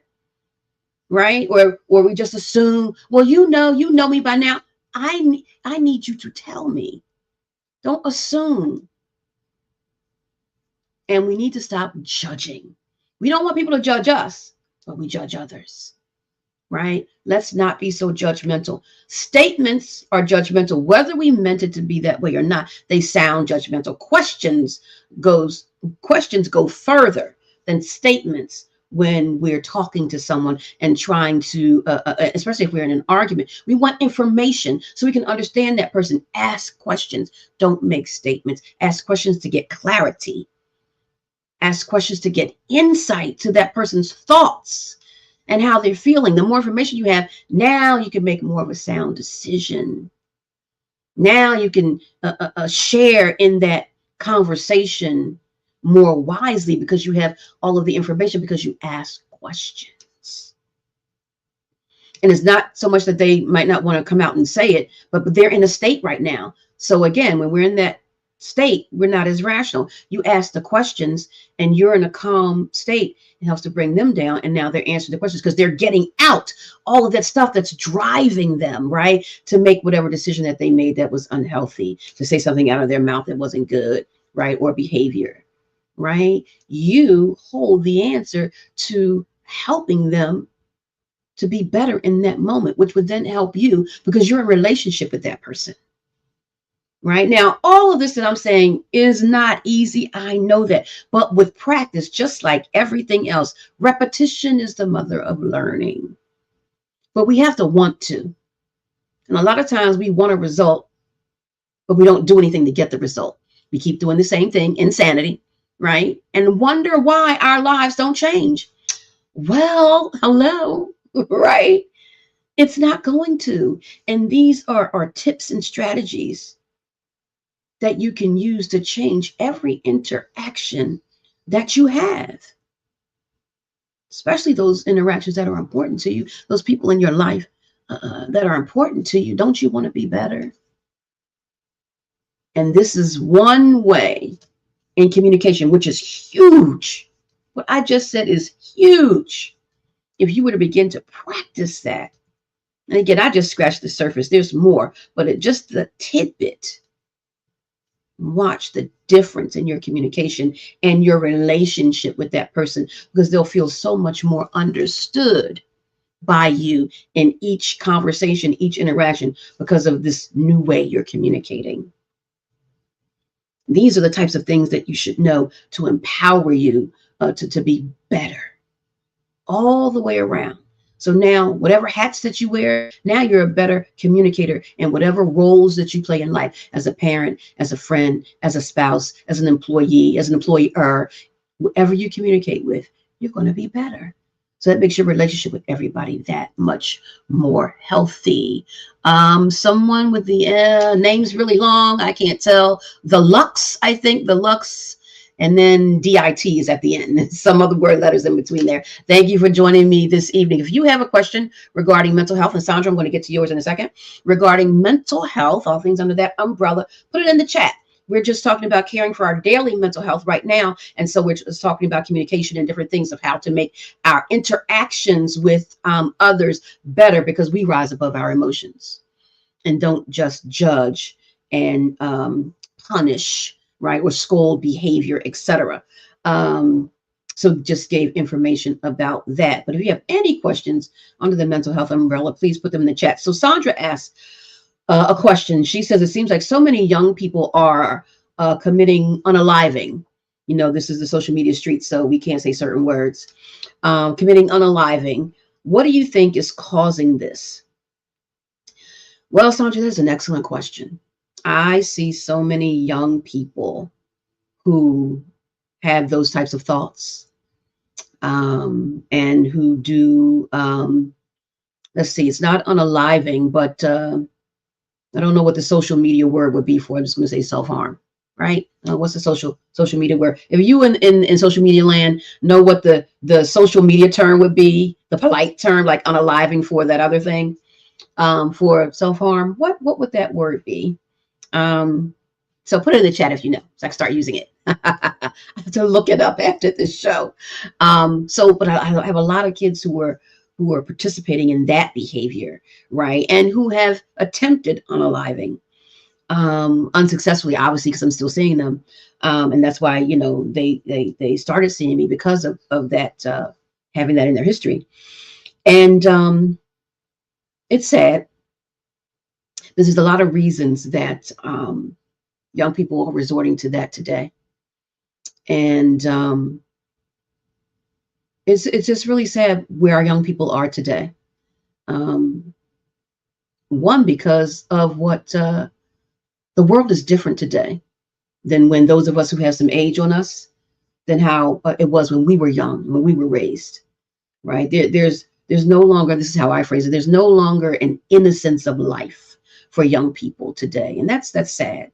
A: Right? Or we just assume, well, you know me by now. I need you to tell me. Don't assume. And we need to stop judging. We don't want people to judge us, but we judge others. right? Let's not be so judgmental. Statements are judgmental, whether we meant it to be that way or not. They sound judgmental. Goes questions go further than statements when we're talking to someone and trying to, especially if we're in an argument. We want information so we can understand that person. Ask questions. Don't make statements. Ask questions to get clarity. Ask questions to get insight to that person's thoughts and how they're feeling. The more information you have, now you can make more of a sound decision. Now you can share in that conversation more wisely because you have all of the information because you ask questions. And it's not so much that they might not want to come out and say it, but they're in a state right now. So again, when we're in that state, we're not as rational. You ask the questions and you're in a calm state. It helps to bring them down. And now they're answering the questions because they're getting out all of that stuff that's driving them, right? To make whatever decision that they made that was unhealthy, to say something out of their mouth that wasn't good, right? Or behavior, right? You hold the answer to helping them to be better in that moment, which would then help you because you're in a relationship with that person. Right now, all of this that I'm saying is not easy. I know that. But with practice, just like everything else, repetition is the mother of learning. But we have to want to. And a lot of times we want a result, but we don't do anything to get the result. We keep doing the same thing, insanity, right? And wonder why our lives don't change. Well, hello, right? It's not going to. And these are our tips and strategies that you can use to change every interaction that you have, especially those interactions that are important to you, those people in your life that are important to you. Don't you want to be better? And this is one way in communication, which is huge. What I just said is huge. If you were to begin to practice that, and again, I just scratched the surface, there's more, but it just the tidbit. Watch the difference in your communication and your relationship with that person because they'll feel so much more understood by you in each conversation, each interaction, because of this new way you're communicating. These are the types of things that you should know to empower you to be better all the way around. So now, whatever hats that you wear, now you're a better communicator in whatever roles that you play in life, as a parent, as a friend, as a spouse, as an employee, as an employer, whoever you communicate with, you're going to be better. So that makes your relationship with everybody that much more healthy. Someone with the name's really long, I can't tell. The Lux, I think, the Lux. And then DIT is at the end, some other word letters in between there. Thank you for joining me this evening. If you have a question regarding mental health, and Sandra, I'm going to get to yours in a second, regarding mental health, all things under that umbrella, put it in the chat. We're just talking about caring for our daily mental health right now. And so we're just talking about communication and different things of how to make our interactions with others better because we rise above our emotions and don't just judge and punish, right, or scold behavior, etc. So just gave information about that. But if you have any questions under the mental health umbrella, please put them in the chat. So Sandra asked a question. She says, it seems like so many young people are committing unaliving. You know, this is the social media street, so we can't say certain words. Committing unaliving. What do you think is causing this? Well, Sandra, that's an excellent question. I see so many young people who have those types of thoughts and who do, let's see, it's not unaliving, but I don't know what the social media word would be for. I'm just going to say self-harm, right? What's the social media word? If you in social media land know what the social media term would be, the polite term, like unaliving for that other thing, for self-harm, what would that word be? So put it in the chat if you know, so I can start using it. I have to look it up after this show. But I have a lot of kids who are participating in that behavior, right? And who have attempted unaliving unsuccessfully, obviously, because I'm still seeing them. And that's why, you know, they started seeing me because of that, having that in their history. And it's sad. There's a lot of reasons that young people are resorting to that today. And it's just really sad where our young people are today. Um, one, because of what the world is different today than when those of us who have some age on us, than how it was when we were young, when we were raised. Right? There's no longer. This is how I phrase it. There's no longer an innocence of life for young people today, and that's sad.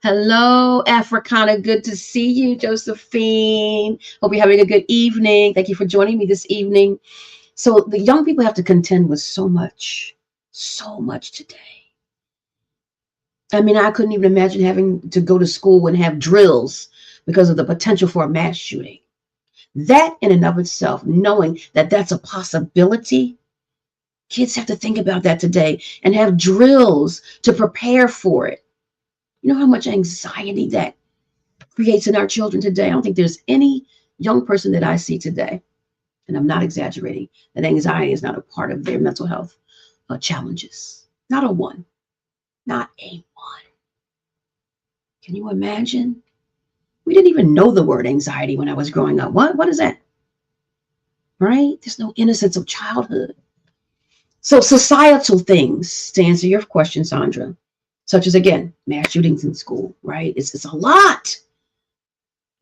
A: Hello, Africana. Good to see you, Josephine. Hope you're having a good evening. Thank you for joining me this evening. So the young people have to contend with so much today. I mean, I couldn't even imagine having to go to school and have drills because of the potential for a mass shooting. That in and of itself, knowing that that's a possibility, kids have to think about that today and have drills to prepare for it. You know how much anxiety that creates in our children today? I don't think there's any young person that I see today, and I'm not exaggerating, that anxiety is not a part of their mental health challenges. Not a one. Not a one. Can you imagine? We didn't even know the word anxiety when I was growing up. What is that? Right? There's no innocence of childhood. So societal things, to answer your question, Sandra, such as, again, mass shootings in school, right? It's a lot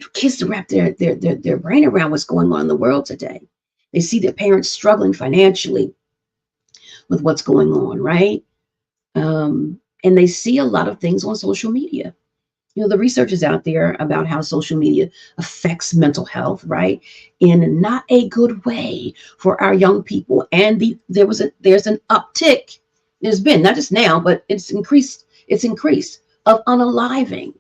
A: for kids to wrap their brain around what's going on in the world today. They see their parents struggling financially with what's going on, right? And they see a lot of things on social media. You know, the research is out there about how social media affects mental health, right, in not a good way for our young people. And there's an uptick. There's been, not just now, but it's increased. It's increased of unaliving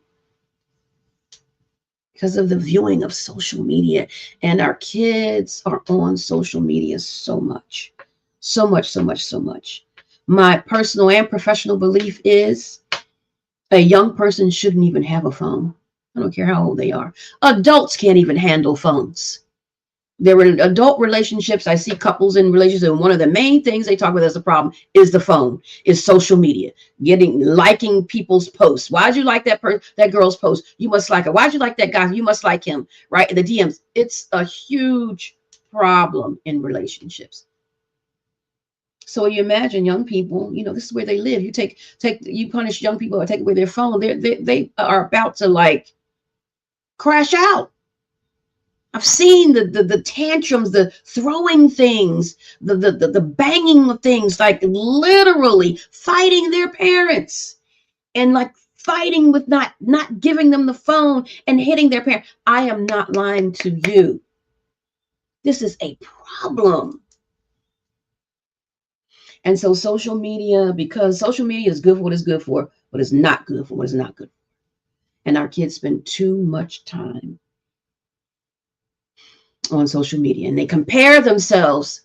A: because of the viewing of social media. And our kids are on social media so much, so much, so much, so much. My personal and professional belief is a young person shouldn't even have a phone. I don't care how old they are. Adults can't even handle phones. There are adult relationships. I see couples in relationships, and one of the main things they talk about as a problem is the phone, is social media, liking people's posts. Why'd you like that girl's post? You must like her. Why'd you like that guy? You must like him, right? The DMs. It's a huge problem in relationships. So you imagine young people, this is where they live. You punish young people or take away their phone. They are about to like crash out. I've seen the tantrums, the throwing things, the banging of things, like literally fighting their parents and like fighting with not giving them the phone and hitting their parent. I am not lying to you. This is a problem. And so social media, because social media is good for what it's good for, but it's not good for what it's not good for. And our kids spend too much time on social media and they compare themselves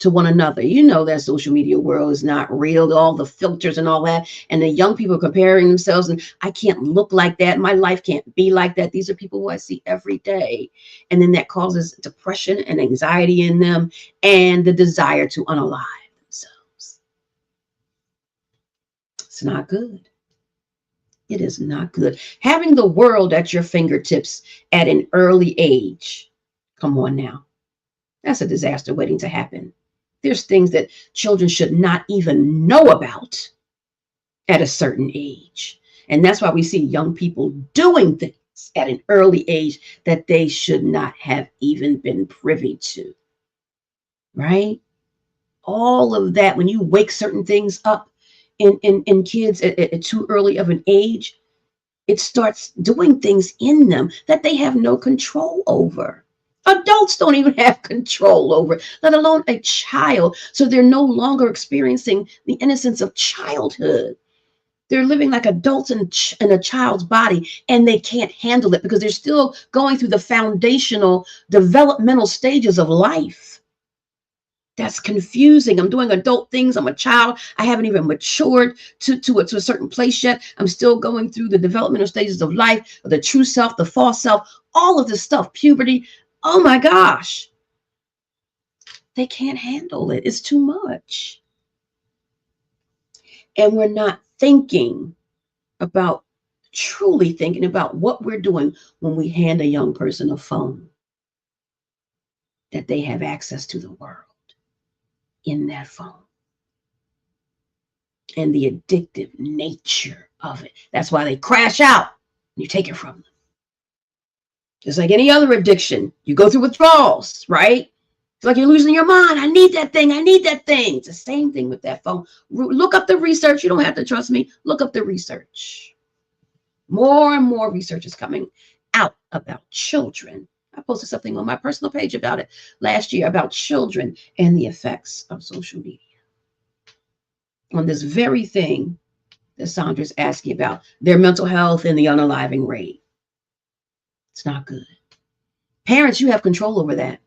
A: to one another. You know that social media world is not real, all the filters and all that. And the young people comparing themselves, and I can't look like that. My life can't be like that. These are people who I see every day. And then that causes depression and anxiety in them and the desire to unalive themselves. It's not good. It is not good. Having the world at your fingertips at an early age. Come on now. That's a disaster waiting to happen. There's things that children should not even know about at a certain age. And that's why we see young people doing things at an early age that they should not have even been privy to. Right? All of that, when you wake certain things up in kids at too early of an age, it starts doing things in them that they have no control over. Adults don't even have control over, let alone a child. So they're no longer experiencing the innocence of childhood. They're living like adults in a child's body, and they can't handle it because they're still going through the foundational developmental stages of life. That's confusing. I'm doing adult things. I'm a child. I haven't even matured to a certain place yet. I'm still going through the developmental stages of life, the true self, the false self, all of this stuff, puberty. Oh my gosh. They can't handle it. It's too much. And we're not thinking about, truly thinking about what we're doing when we hand a young person a phone, that they have access to the world in that phone and the addictive nature of it. That's why they crash out. You take it from them. Just like any other addiction, you go through withdrawals, right? It's like you're losing your mind. I need that thing. I need that thing. It's the same thing with that phone. Look up the research. You don't have to trust me. Look up the research. More and more research is coming out about children. I posted something on my personal page about it last year, about children and the effects of social media on this very thing that Sandra's asking about, their mental health and the unaliving rate. It's not good. Parents, you have control over that.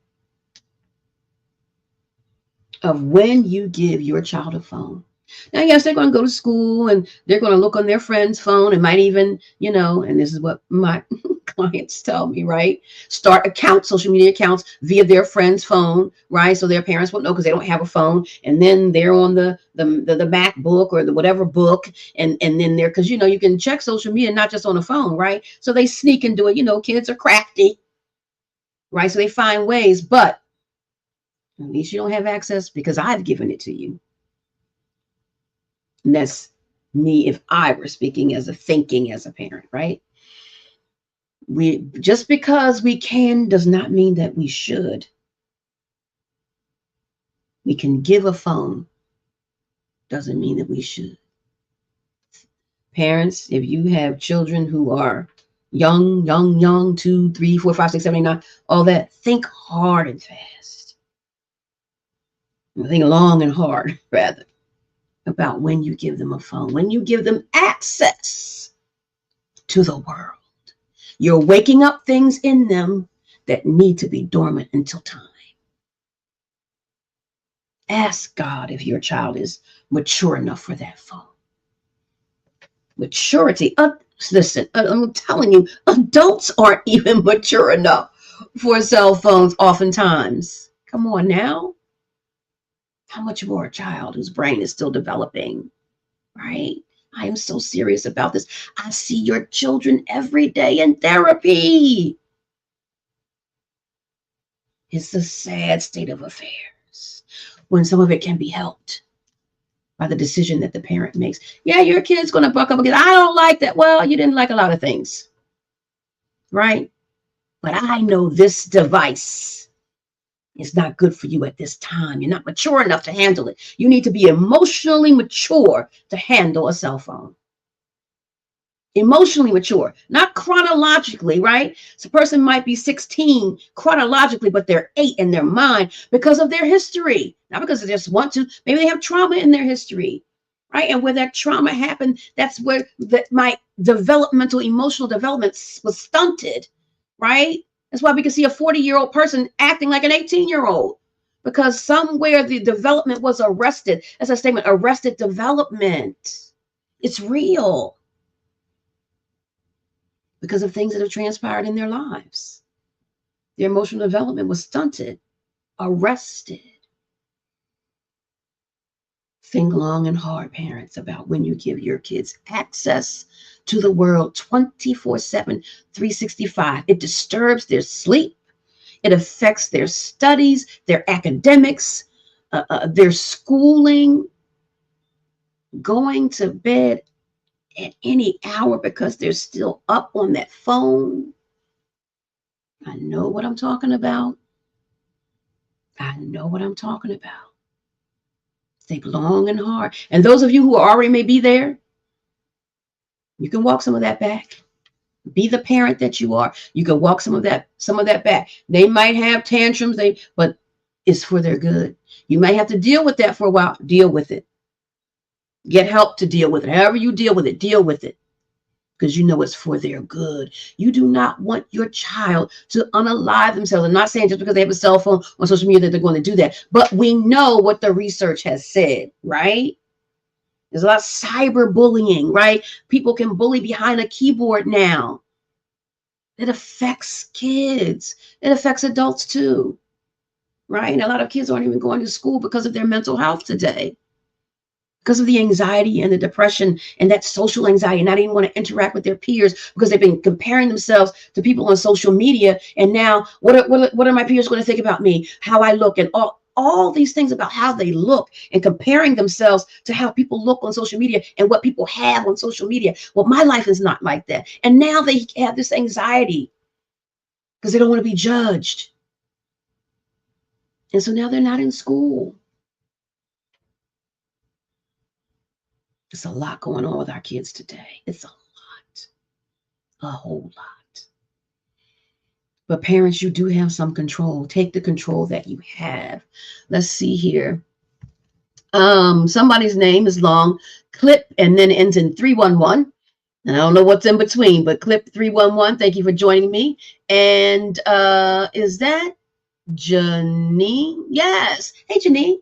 A: Of when you give your child a phone. Now, yes, they're going to go to school and they're going to look on their friend's phone and might even, and this is what my clients tell me, right? Start accounts, social media accounts via their friend's phone, right? So their parents won't know because they don't have a phone. And then they're on the MacBook or the whatever book. And then they're, because, you can check social media, not just on a phone, right? So they sneak and do it. Kids are crafty, right? So they find ways, but at least you don't have access because I've given it to you. And that's me if I were speaking as a parent, right? We just because we can does not mean that we should. We can give a phone, doesn't mean that we should. Parents, if you have children who are young, 2, 3, 4, 5, 6, 7, 8, 9, all that, think hard and fast. Think long and hard, rather, about when you give them a phone, when you give them access to the world. You're waking up things in them that need to be dormant until time. Ask God if your child is mature enough for that phone. Maturity. Listen, I'm telling you, adults aren't even mature enough for cell phones oftentimes. Come on now. How much more a child whose brain is still developing, right? I am so serious about this. I see your children every day in therapy. It's a sad state of affairs when some of it can be helped by the decision that the parent makes. Yeah, your kid's going to buck up again. I don't like that. Well, you didn't like a lot of things, right? But I know this device is not good for you at this time. You're not mature enough to handle it. You need to be emotionally mature to handle a cell phone. Emotionally mature, not chronologically, right? So a person might be 16 chronologically, but they're 8 in their mind because of their history, not because they just want to. Maybe they have trauma in their history, right? And where that trauma happened, that's where my developmental, emotional development was stunted, right? That's why we can see a 40-year-old person acting like an 18-year-old because somewhere the development was arrested. That's a statement, arrested development. It's real. Because of things that have transpired in their lives. Their emotional development was stunted, arrested. Think long and hard, parents, about when you give your kids access to the world 24/7, 365. It disturbs their sleep. It affects their studies, their academics, their schooling, going to bed at any hour because they're still up on that phone. I know what I'm talking about. I know what I'm talking about. Think long and hard. And those of you who already may be there, you can walk some of that back. Be the parent that you are. You can walk some of that back. They might have tantrums, but it's for their good. You might have to deal with that for a while. Deal with it. Get help to deal with it. However you deal with it, deal with it. Because you know it's for their good. You do not want your child to unalive themselves. I'm not saying just because they have a cell phone on social media that they're going to do that. But we know what the research has said, right? There's a lot of cyberbullying, right? People can bully behind a keyboard now. It affects kids. It affects adults too. right? And a lot of kids aren't even going to school because of their mental health today, because of the anxiety and the depression and that social anxiety, not even want to interact with their peers because they've been comparing themselves to people on social media. And now, what are my peers going to think about me, how I look, and all these things about how they look, and comparing themselves to how people look on social media and what people have on social media. Well, my life is not like that. And now they have this anxiety because they don't want to be judged. And so now they're not in school. There's a lot going on with our kids today. It's a whole lot. But parents, you do have some control. Take the control that you have. Let's see here. Somebody's name is long, Clip, and then ends in 311. And I don't know what's in between, but Clip 311. Thank you for joining me. And is that Janine? Yes. Hey, Janine.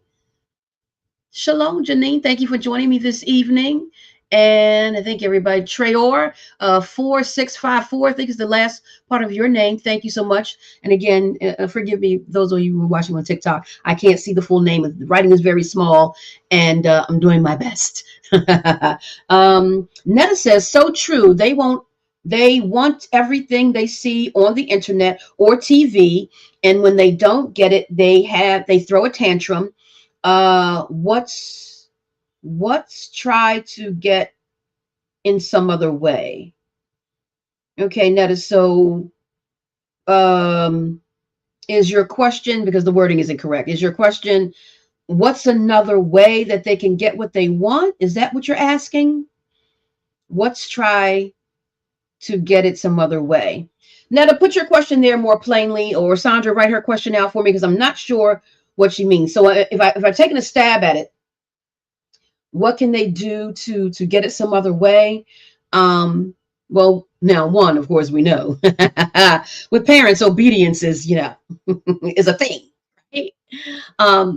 A: Shalom, Janine. Thank you for joining me this evening. And I thank everybody. Trayor, 4654, I think is the last part of your name. Thank you so much. And again, forgive me, those of you who are watching on TikTok. I can't see the full name. The writing is very small, and I'm doing my best. Netta says, so true. They want everything they see on the internet or TV, and when they don't get it, they throw a tantrum. What's try to get in some other way? Okay, Netta. So, is your question, because the wording isn't correct, is your question, what's another way that they can get what they want? Is that what you're asking? What's try to get it some other way? Netta, put your question there more plainly, or Sandra, write her question out for me, because I'm not sure what she means. So if I've taken a stab at it, what can they do to get it some other way? Well, now, one, of course, we know with parents, obedience is, is a thing, right?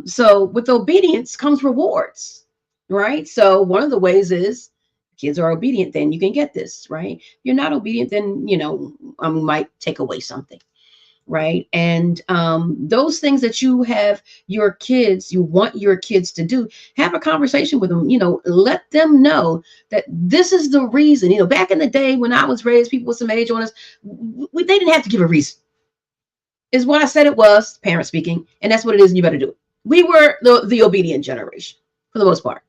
A: So with obedience comes rewards, right? So one of the ways is kids are obedient, then you can get this, right? If you're not obedient, then, might take away something. Right. And those things that you want your kids to do, have a conversation with them, let them know that this is the reason. Back in the day when I was raised, people with some age on us, they didn't have to give a reason. Is what I said it was, parent speaking, and that's what it is, and you better do it. We were the obedient generation for the most part.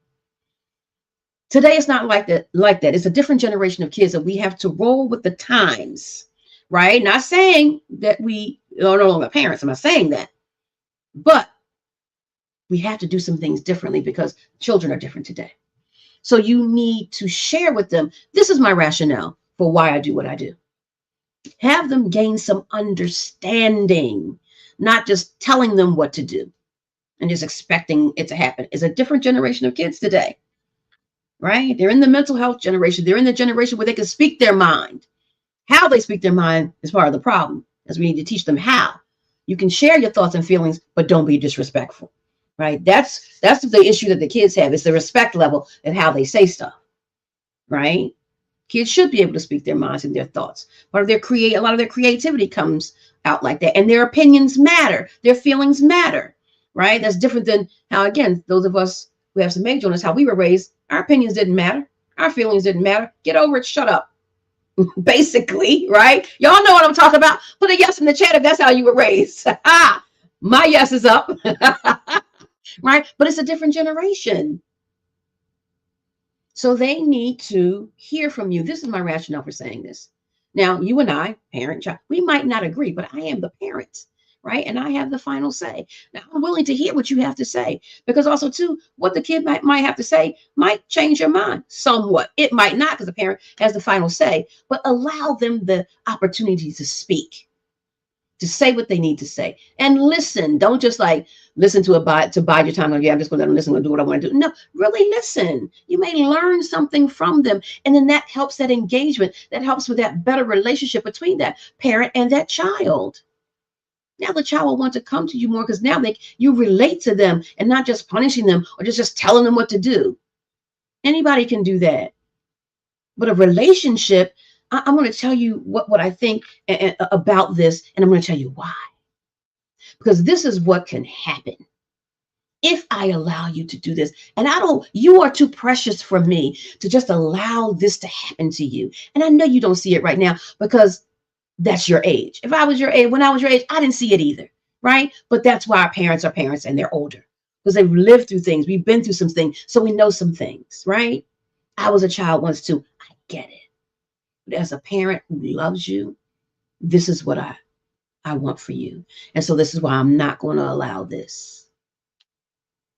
A: Today it's not like that. It's a different generation of kids, and we have to roll with the times. Right? Not saying that we are no longer parents. I'm not saying that. But we have to do some things differently because children are different today. So you need to share with them, this is my rationale for why I do what I do. Have them gain some understanding, not just telling them what to do and just expecting it to happen. It's a different generation of kids today. Right? They're in the mental health generation. They're in the generation where they can speak their mind. How they speak their mind is part of the problem, as we need to teach them how. You can share your thoughts and feelings, but don't be disrespectful, right? That's the issue that the kids have, is the respect level and how they say stuff, right? Kids should be able to speak their minds and their thoughts. A lot of their creativity comes out like that, and their opinions matter, their feelings matter, right? That's different than how, again, those of us who have some age on us, how we were raised. Our opinions didn't matter, our feelings didn't matter. Get over it, shut up. Basically, right? Y'all know what I'm talking about. Put a yes in the chat if that's how you were raised. My yes is up. Right? But it's a different generation. So they need to hear from you. This is my rationale for saying this. Now, you and I, parent, child, we might not agree, but I am the parent, right? And I have the final say. Now, I'm willing to hear what you have to say, because also, too, what the kid might have to say might change your mind somewhat. It might not, because the parent has the final say, but allow them the opportunity to speak, to say what they need to say, and listen. Don't just listen to bide your time. Like, yeah, I'm just going to let them listen and do what I want to do. No, really listen. You may learn something from them, and then that helps that engagement. That helps with that better relationship between that parent and that child. Now the child will want to come to you more, because now you relate to them and not just punishing them or just telling them what to do. Anybody can do that. But a relationship, I'm going to tell you what I think about this, and I'm going to tell you why. Because this is what can happen if I allow you to do this. And you are too precious for me to just allow this to happen to you. And I know you don't see it right now because that's your age. If I was your age, when I was your age, I didn't see it either. Right. But that's why our parents are parents and they're older because they've lived through things. We've been through some things. So we know some things. Right. I was a child once too. I get it. But as a parent who loves you, this is what I want for you. And so this is why I'm not going to allow this.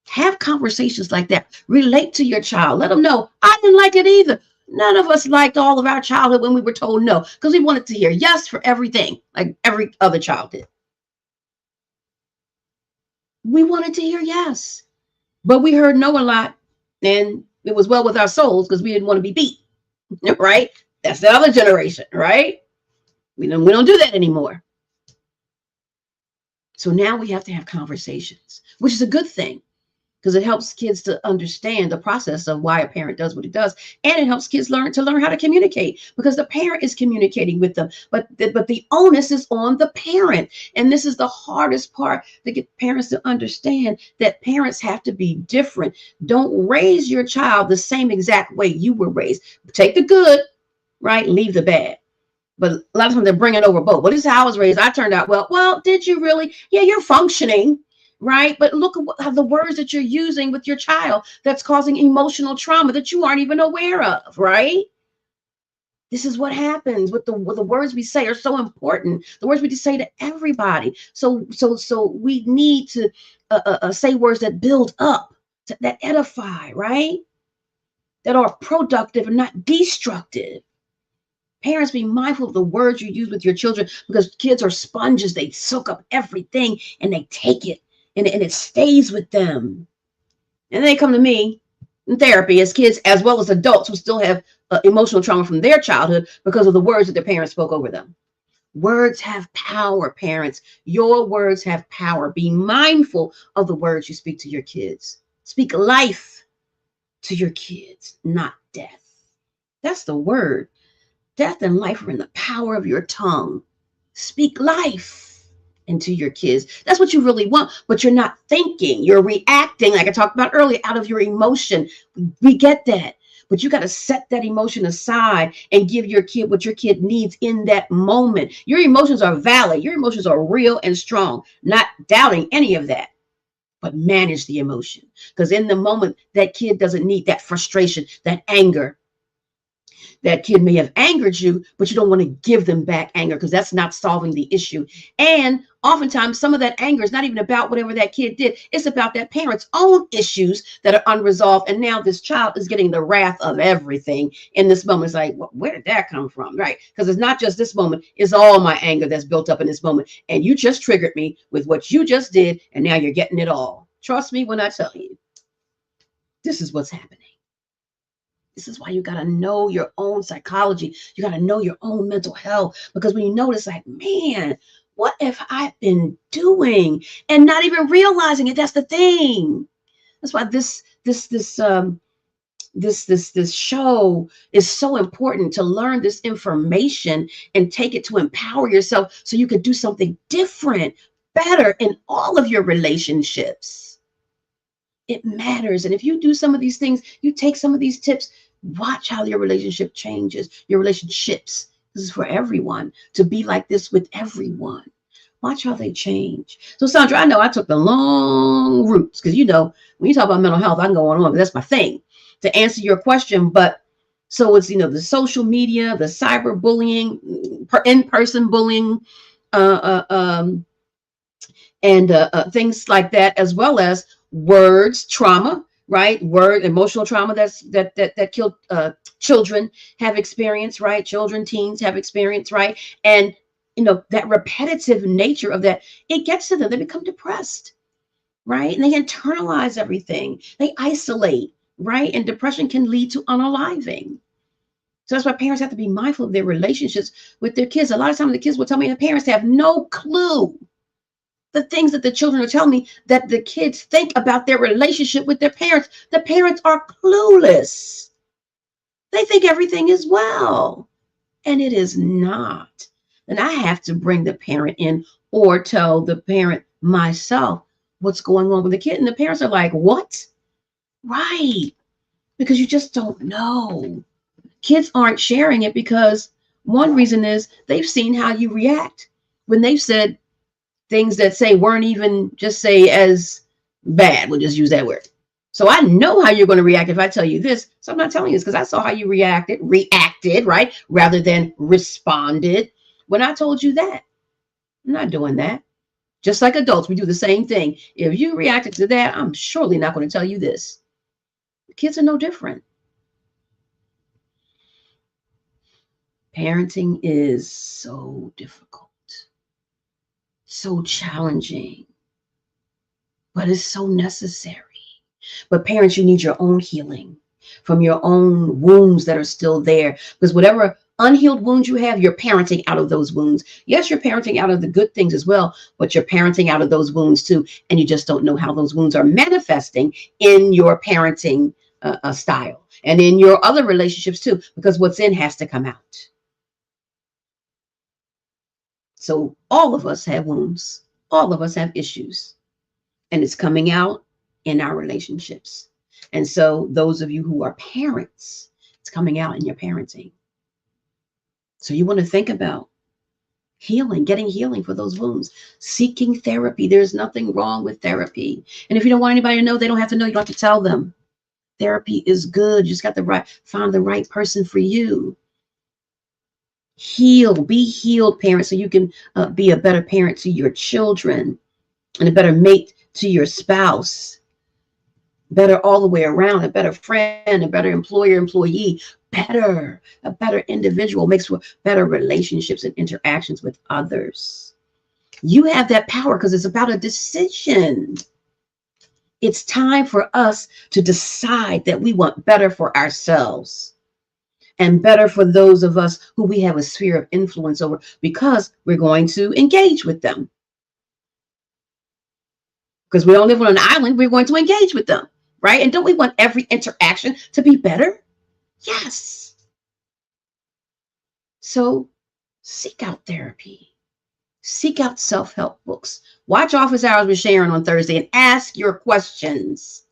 A: Have conversations like that. Relate to your child. Let them know, I didn't like it either. None of us liked all of our childhood when we were told no, because we wanted to hear yes for everything, like every other child did. We wanted to hear yes, but we heard no a lot, and it was well with our souls because we didn't want to be beat, right? That's the other generation, right? We don't do that anymore. So now we have to have conversations, which is a good thing because it helps kids to understand the process of why a parent does what it does, and it helps kids learn how to communicate because the parent is communicating with them. But the onus is on the parent, and this is the hardest part to get parents to understand that parents have to be different. Don't raise your child the same exact way you were raised. Take the good, right? Leave the bad. But a lot of times they're bringing over both. Well, this is how I was raised. I turned out well. Well, did you really? Yeah, you're functioning, right? But look at how the words that you're using with your child that's causing emotional trauma that you aren't even aware of, right? This is what happens with the words we say are so important. The words we say to everybody. So we need to say words that build up, that edify, right? That are productive and not destructive. Parents, be mindful of the words you use with your children because kids are sponges. They soak up everything and they take it and it stays with them. And they come to me in therapy as kids as well as adults who still have emotional trauma from their childhood because of the words that their parents spoke over them. Words have power, parents. Your words have power. Be mindful of the words you speak to your kids. Speak life to your kids, not death. That's the word. Death and life are in the power of your tongue. Speak life into your kids. That's what you really want, but you're not thinking. You're reacting, like I talked about earlier, out of your emotion. We get that. But you got to set that emotion aside and give your kid what your kid needs in that moment. Your emotions are valid. Your emotions are real and strong. Not doubting any of that, but manage the emotion. Because in the moment, that kid doesn't need that frustration, that anger. That kid may have angered you, but you don't want to give them back anger because that's not solving the issue. And oftentimes, some of that anger is not even about whatever that kid did. It's about that parent's own issues that are unresolved. And now this child is getting the wrath of everything in this moment. It's like, well, where did that come from? Right? Because it's not just this moment. It's all my anger that's built up in this moment. And you just triggered me with what you just did. And now you're getting it all. Trust me when I tell you, this is what's happening. This is why you got to know your own psychology. You got to know your own mental health because when you notice like, man, what have I been doing and not even realizing it? That's the thing. That's why this show is so important to learn this information and take it to empower yourself so you could do something different, better in all of your relationships. It matters. And if you do some of these things, you take some of these tips, watch how your relationship changes, your relationships. This is for everyone to be like this with everyone. Watch how they change. So Sandra, I know I took the long routes because, when you talk about mental health, I can go on and on, but that's my thing to answer your question. But so it's, the social media, the cyberbullying, in-person bullying, and things like that, as well as words trauma, right? Word emotional trauma that killed children have experienced, right? Children, teens have experienced, right? And that repetitive nature of that, it gets to them. They become depressed, right? And they internalize everything. They isolate, right? And depression can lead to unaliving. So that's why parents have to be mindful of their relationships with their kids. A lot of times the kids will tell me the parents have no clue the things that the children are telling me that the kids think about their relationship with their parents. The parents are clueless. They think everything is well, and it is not. And I have to bring the parent in or tell the parent myself what's going on with the kid. And the parents are like, what? Right. Because you just don't know. Kids aren't sharing it because one reason is they've seen how you react when they've said things that say weren't even just say as bad. We'll just use that word. So I know how you're going to react if I tell you this. So I'm not telling you this because I saw how you reacted, right? Rather than responded when I told you that. I'm not doing that. Just like adults, we do the same thing. If you reacted to that, I'm surely not going to tell you this. Kids are no different. Parenting is so difficult, so challenging, but it's so necessary. But parents, you need your own healing from your own wounds that are still there. Because whatever unhealed wounds you have, you're parenting out of those wounds. Yes, you're parenting out of the good things as well, but you're parenting out of those wounds too. And you just don't know how those wounds are manifesting in your parenting style and in your other relationships too, because what's in has to come out. So all of us have wounds. All of us have issues. And it's coming out in our relationships. And so those of you who are parents, it's coming out in your parenting. So you want to think about healing, getting healing for those wounds, seeking therapy. There's nothing wrong with therapy. And if you don't want anybody to know, they don't have to know. You don't have to tell them. Therapy is good. You just got to find the right person for you. Be healed, parents, so you can be a better parent to your children and a better mate to your spouse, better all the way around, a better friend, a better employer, employee, a better individual, makes for better relationships and interactions with others. You have that power because it's about a decision. It's time for us to decide that we want better for ourselves and better for those of us who we have a sphere of influence over, because we're going to engage with them. Because we don't live on an island, we're going to engage with them, right? And don't we want every interaction to be better? Yes. So seek out therapy. Seek out self-help books. Watch Office Hours with Sharon on Thursday and ask your questions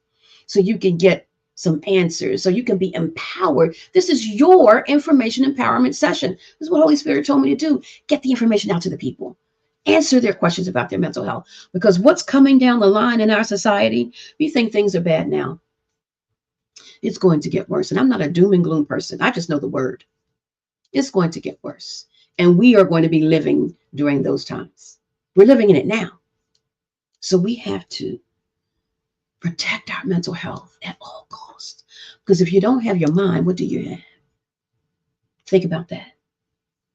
A: so you can get some answers, so you can be empowered. This is your information empowerment session. This is what Holy Spirit told me to do. Get the information out to the people. Answer their questions about their mental health. Because what's coming down the line in our society, we think things are bad now. It's going to get worse. And I'm not a doom and gloom person. I just know the word. It's going to get worse. And we are going to be living during those times. We're living in it now. So we have to protect our mental health at all costs. Because if you don't have your mind, what do you have? Think about that.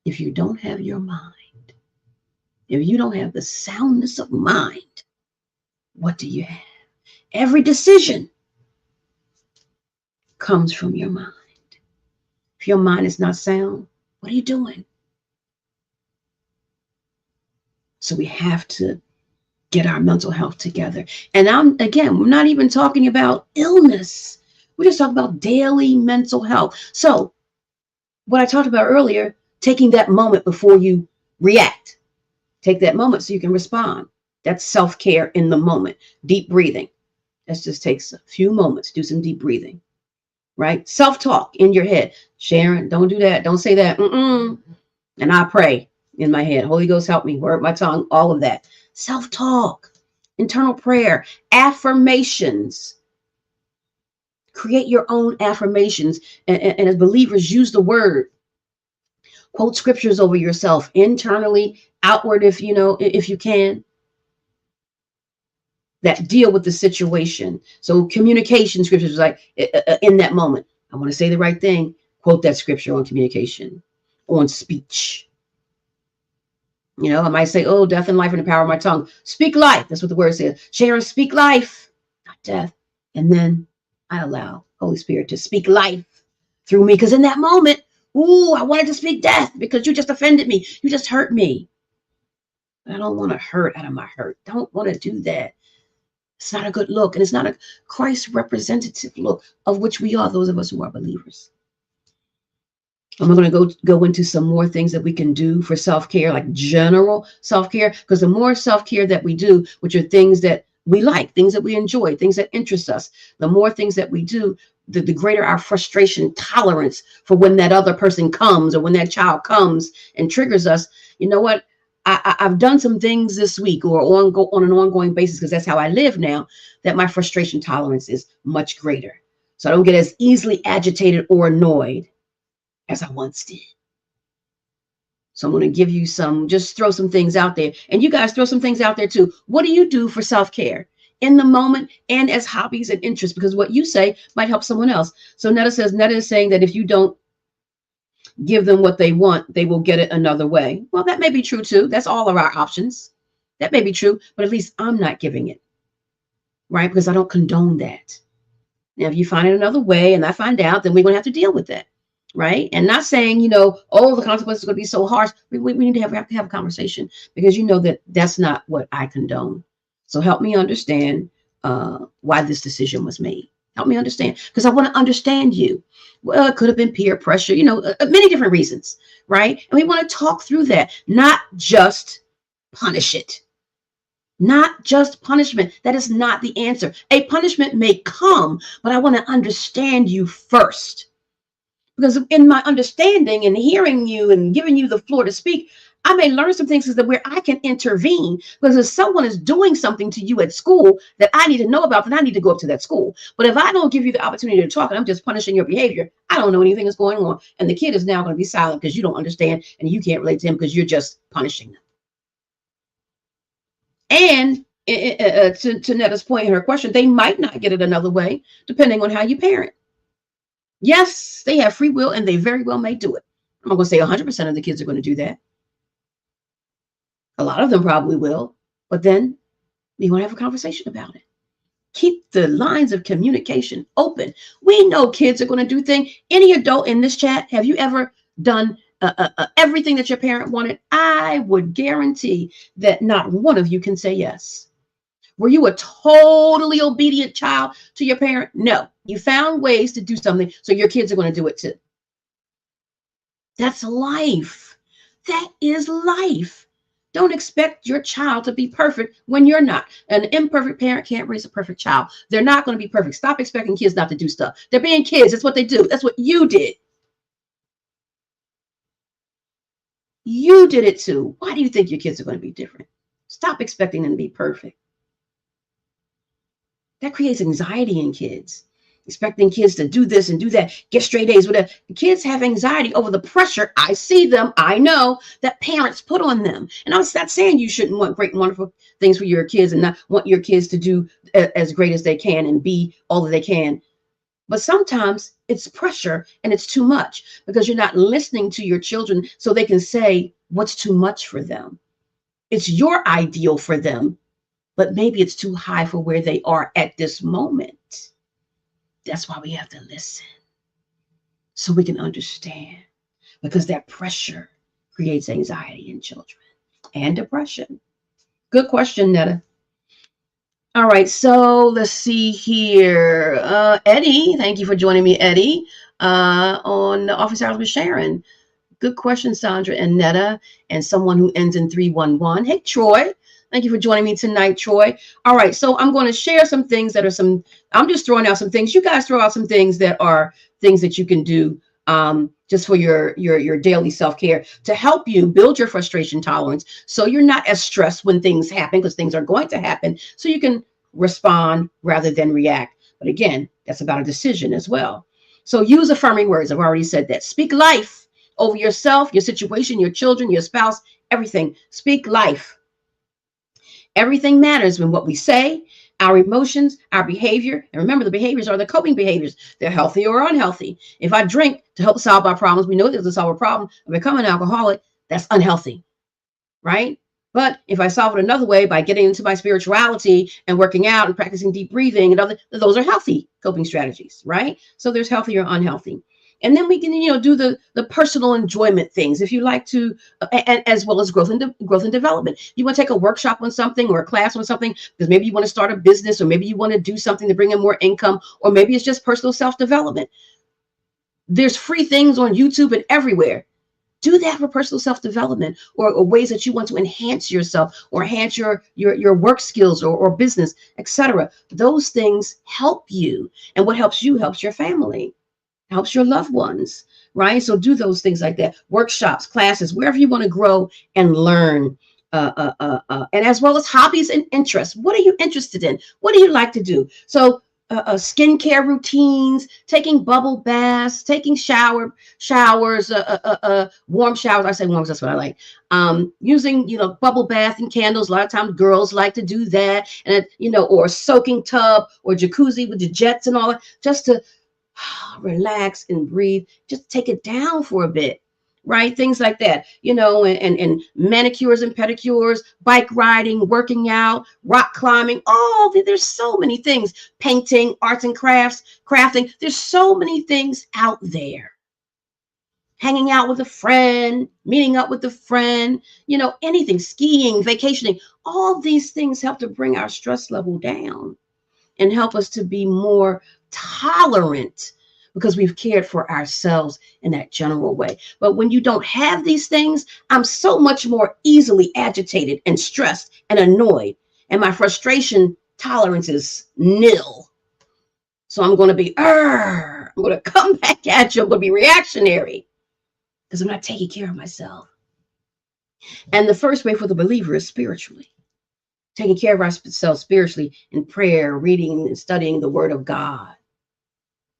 A: If you don't have your mind, if you don't have the soundness of mind, what do you have? Every decision comes from your mind. If your mind is not sound, what are you doing? So we have to get our mental health together. And we're not even talking about illness. We're just talking about daily mental health. So what I talked about earlier, taking that moment before you react. Take that moment so you can respond. That's self-care in the moment. Deep breathing. That just takes a few moments. Do some deep breathing, right? Self-talk in your head. Sharon, don't do that. Don't say that. And I pray in my head. Holy Ghost, help me. Word my tongue. All of that. Self-talk. Internal prayer. Affirmations. Create your own affirmations. And as believers, use the word. Quote scriptures over yourself internally, outward, if you can, that deal with the situation. So communication scriptures, like in that moment, I want to say the right thing. Quote that scripture on communication, on speech. I might say, oh, death and life in the power of my tongue. Speak life. That's what the word says. Sharon, speak life, not death. And then I allow Holy Spirit to speak life through me. Because in that moment, I wanted to speak death because you just offended me. You just hurt me. I don't want to hurt out of my hurt. Don't want to do that. It's not a good look. And it's not a Christ representative look of which we are, those of us who are believers. I'm going to go into some more things that we can do for self-care, like general self-care, because the more self-care that we do, which are things that we like, things that we enjoy, things that interest us, the more things that we do, the greater our frustration tolerance for when that other person comes or when that child comes and triggers us. You know what? I've done some things this week or on an ongoing basis, because that's how I live now, that my frustration tolerance is much greater. So I don't get as easily agitated or annoyed as I once did. So I'm going to give you just throw some things out there. And you guys throw some things out there too. What do you do for self-care in the moment and as hobbies and interests? Because what you say might help someone else. So Netta is saying that if you don't give them what they want, they will get it another way. Well, that may be true too. That's all of our options. That may be true, but at least I'm not giving it, right? Because I don't condone that. Now, if you find it another way and I find out, then we're going to have to deal with that. Right. And not saying, oh, the consequences are going to be so harsh. We need to have a conversation, because you know that that's not what I condone. So help me understand why this decision was made. Help me understand, because I want to understand you. Well, it could have been peer pressure, many different reasons. Right. And we want to talk through that, not just punish it. Not just punishment. That is not the answer. A punishment may come, but I want to understand you first. Because in my understanding and hearing you and giving you the floor to speak, I may learn some things that where I can intervene. Because if someone is doing something to you at school that I need to know about, then I need to go up to that school. But if I don't give you the opportunity to talk and I'm just punishing your behavior, I don't know anything is going on. And the kid is now going to be silent because you don't understand and you can't relate to him because you're just punishing them. And to Netta's point in her question, they might not get it another way, depending on how you parent. Yes, they have free will and they very well may do it. I'm not going to say 100% of the kids are going to do that. A lot of them probably will, but then you want to have a conversation about it. Keep the lines of communication open. We know kids are going to do things. Any adult in this chat, have you ever done everything that your parent wanted? I would guarantee that not one of you can say yes. Were you a totally obedient child to your parent? No. You found ways to do something, so your kids are going to do it too. That's life. That is life. Don't expect your child to be perfect when you're not. An imperfect parent can't raise a perfect child. They're not going to be perfect. Stop expecting kids not to do stuff. They're being kids. That's what they do. That's what you did. You did it too. Why do you think your kids are going to be different? Stop expecting them to be perfect. That creates anxiety in kids. Expecting kids to do this and do that, get straight A's, whatever. Kids have anxiety over the pressure. I see them. I know that parents put on them. And I'm not saying you shouldn't want great and wonderful things for your kids and not want your kids to do as great as they can and be all that they can. But sometimes it's pressure and it's too much because you're not listening to your children so they can say what's too much for them. It's your ideal for them, but maybe it's too high for where they are at this moment. That's why we have to listen so we can understand, because that pressure creates anxiety in children and depression. Good question, Netta. All right, so let's see here. Eddie, thank you for joining me, Eddie, on the Office Hours with Sharon. Good question, Sandra and Netta, and someone who ends in 311. Hey, Troy. Thank you for joining me tonight, Troy. All right, so I'm going to share some things that are I'm just throwing out some things. You guys throw out some things that are things that you can do just for your daily self-care to help you build your frustration tolerance so you're not as stressed when things happen, because things are going to happen, so you can respond rather than react. But again, that's about a decision as well. So use affirming words. I've already said that. Speak life over yourself, your situation, your children, your spouse, everything. Speak life. Everything matters when what we say, our emotions, our behavior. And remember, the behaviors are the coping behaviors. They're healthy or unhealthy. If I drink to help solve our problems, we know there's a solve a problem. If I become an alcoholic, that's unhealthy, right? But if I solve it another way by getting into my spirituality and working out and practicing deep breathing and those are healthy coping strategies, right? So there's healthy or unhealthy. And then we can, do the personal enjoyment things if you like to, and as well as growth and development. You want to take a workshop on something or a class on something because maybe you want to start a business, or maybe you want to do something to bring in more income, or maybe it's just personal self-development. There's free things on YouTube and everywhere. Do that for personal self-development, or ways that you want to enhance yourself or enhance your work skills, or business, etc. Those things help you. And what helps you helps your family, helps your loved ones, right? So do those things like that. Workshops, classes, wherever you want to grow and learn. And as well as hobbies and interests. What are you interested in? What do you like to do? So skincare routines, taking bubble baths, taking showers, warm showers. I say warm, that's what I like. Using, bubble bath and candles. A lot of times girls like to do that, and or a soaking tub or jacuzzi with the jets and all that, just to relax and breathe, just take it down for a bit, right? Things like that, and manicures and pedicures, bike riding, working out, rock climbing. There's so many things. Painting, arts and crafts, crafting. There's so many things out there. Hanging out with a friend, meeting up with a friend, anything, skiing, vacationing. All these things help to bring our stress level down and help us to be more tolerant, because we've cared for ourselves in that general way. But when you don't have these things, I'm so much more easily agitated and stressed and annoyed, and my frustration tolerance is nil. So I'm going to be, I'm going to come back at you. I'm going to be reactionary because I'm not taking care of myself. And the first way for the believer is spiritually. Taking care of ourselves spiritually in prayer, reading and studying the word of God,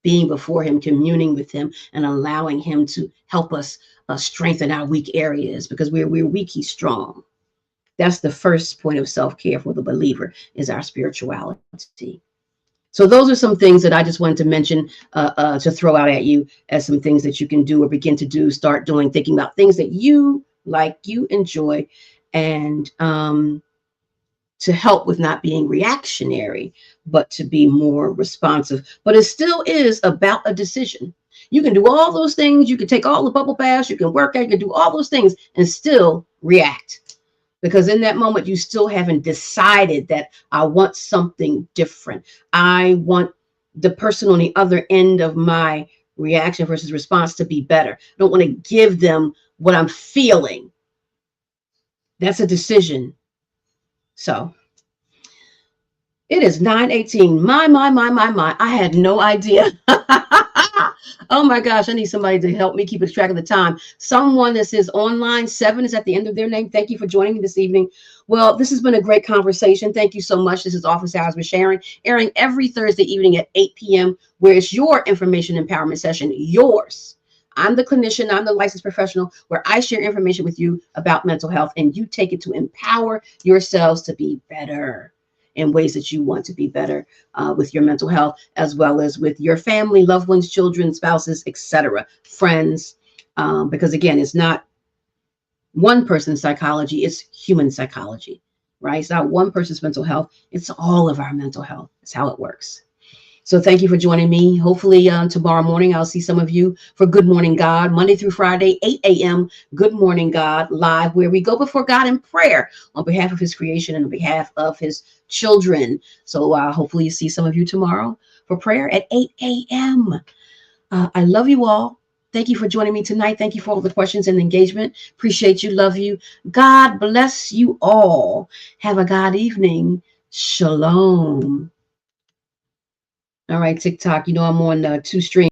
A: being before him, communing with him, and allowing him to help us strengthen our weak areas, because we're weak, he's strong. That's the first point of self-care for the believer, is our spirituality. So those are some things that I just wanted to mention, to throw out at you as some things that you can do or begin to do, start doing, thinking about things that you like, you enjoy, and to help with not being reactionary, but to be more responsive. But it still is about a decision. You can do all those things. You can take all the bubble baths. You can work out. You can do all those things and still react. Because in that moment, you still haven't decided that I want something different. I want the person on the other end of my reaction versus response to be better. I don't want to give them what I'm feeling. That's a decision. So it is 9:18. My. I had no idea. Oh my gosh, I need somebody to help me keep track of the time. Someone that says online 7 is at the end of their name. Thank you for joining me this evening. Well, this has been a great conversation. Thank you so much. This is Office Hours with Sharon, airing every Thursday evening at 8 p.m., where it's your information empowerment session, yours. I'm the clinician, I'm the licensed professional, where I share information with you about mental health, and you take it to empower yourselves to be better in ways that you want to be better, with your mental health, as well as with your family, loved ones, children, spouses, etc., friends. Because again, it's not one person's psychology, it's human psychology, right? It's not one person's mental health, it's all of our mental health. It's how it works. So thank you for joining me. Hopefully tomorrow morning, I'll see some of you for Good Morning God, Monday through Friday, 8 a.m. Good Morning God live, where we go before God in prayer on behalf of his creation and on behalf of his children. So hopefully you see some of you tomorrow for prayer at 8 a.m. I love you all. Thank you for joining me tonight. Thank you for all the questions and engagement. Appreciate you. Love you. God bless you all. Have a God evening. Shalom. All right, TikTok, I'm on 2 streams.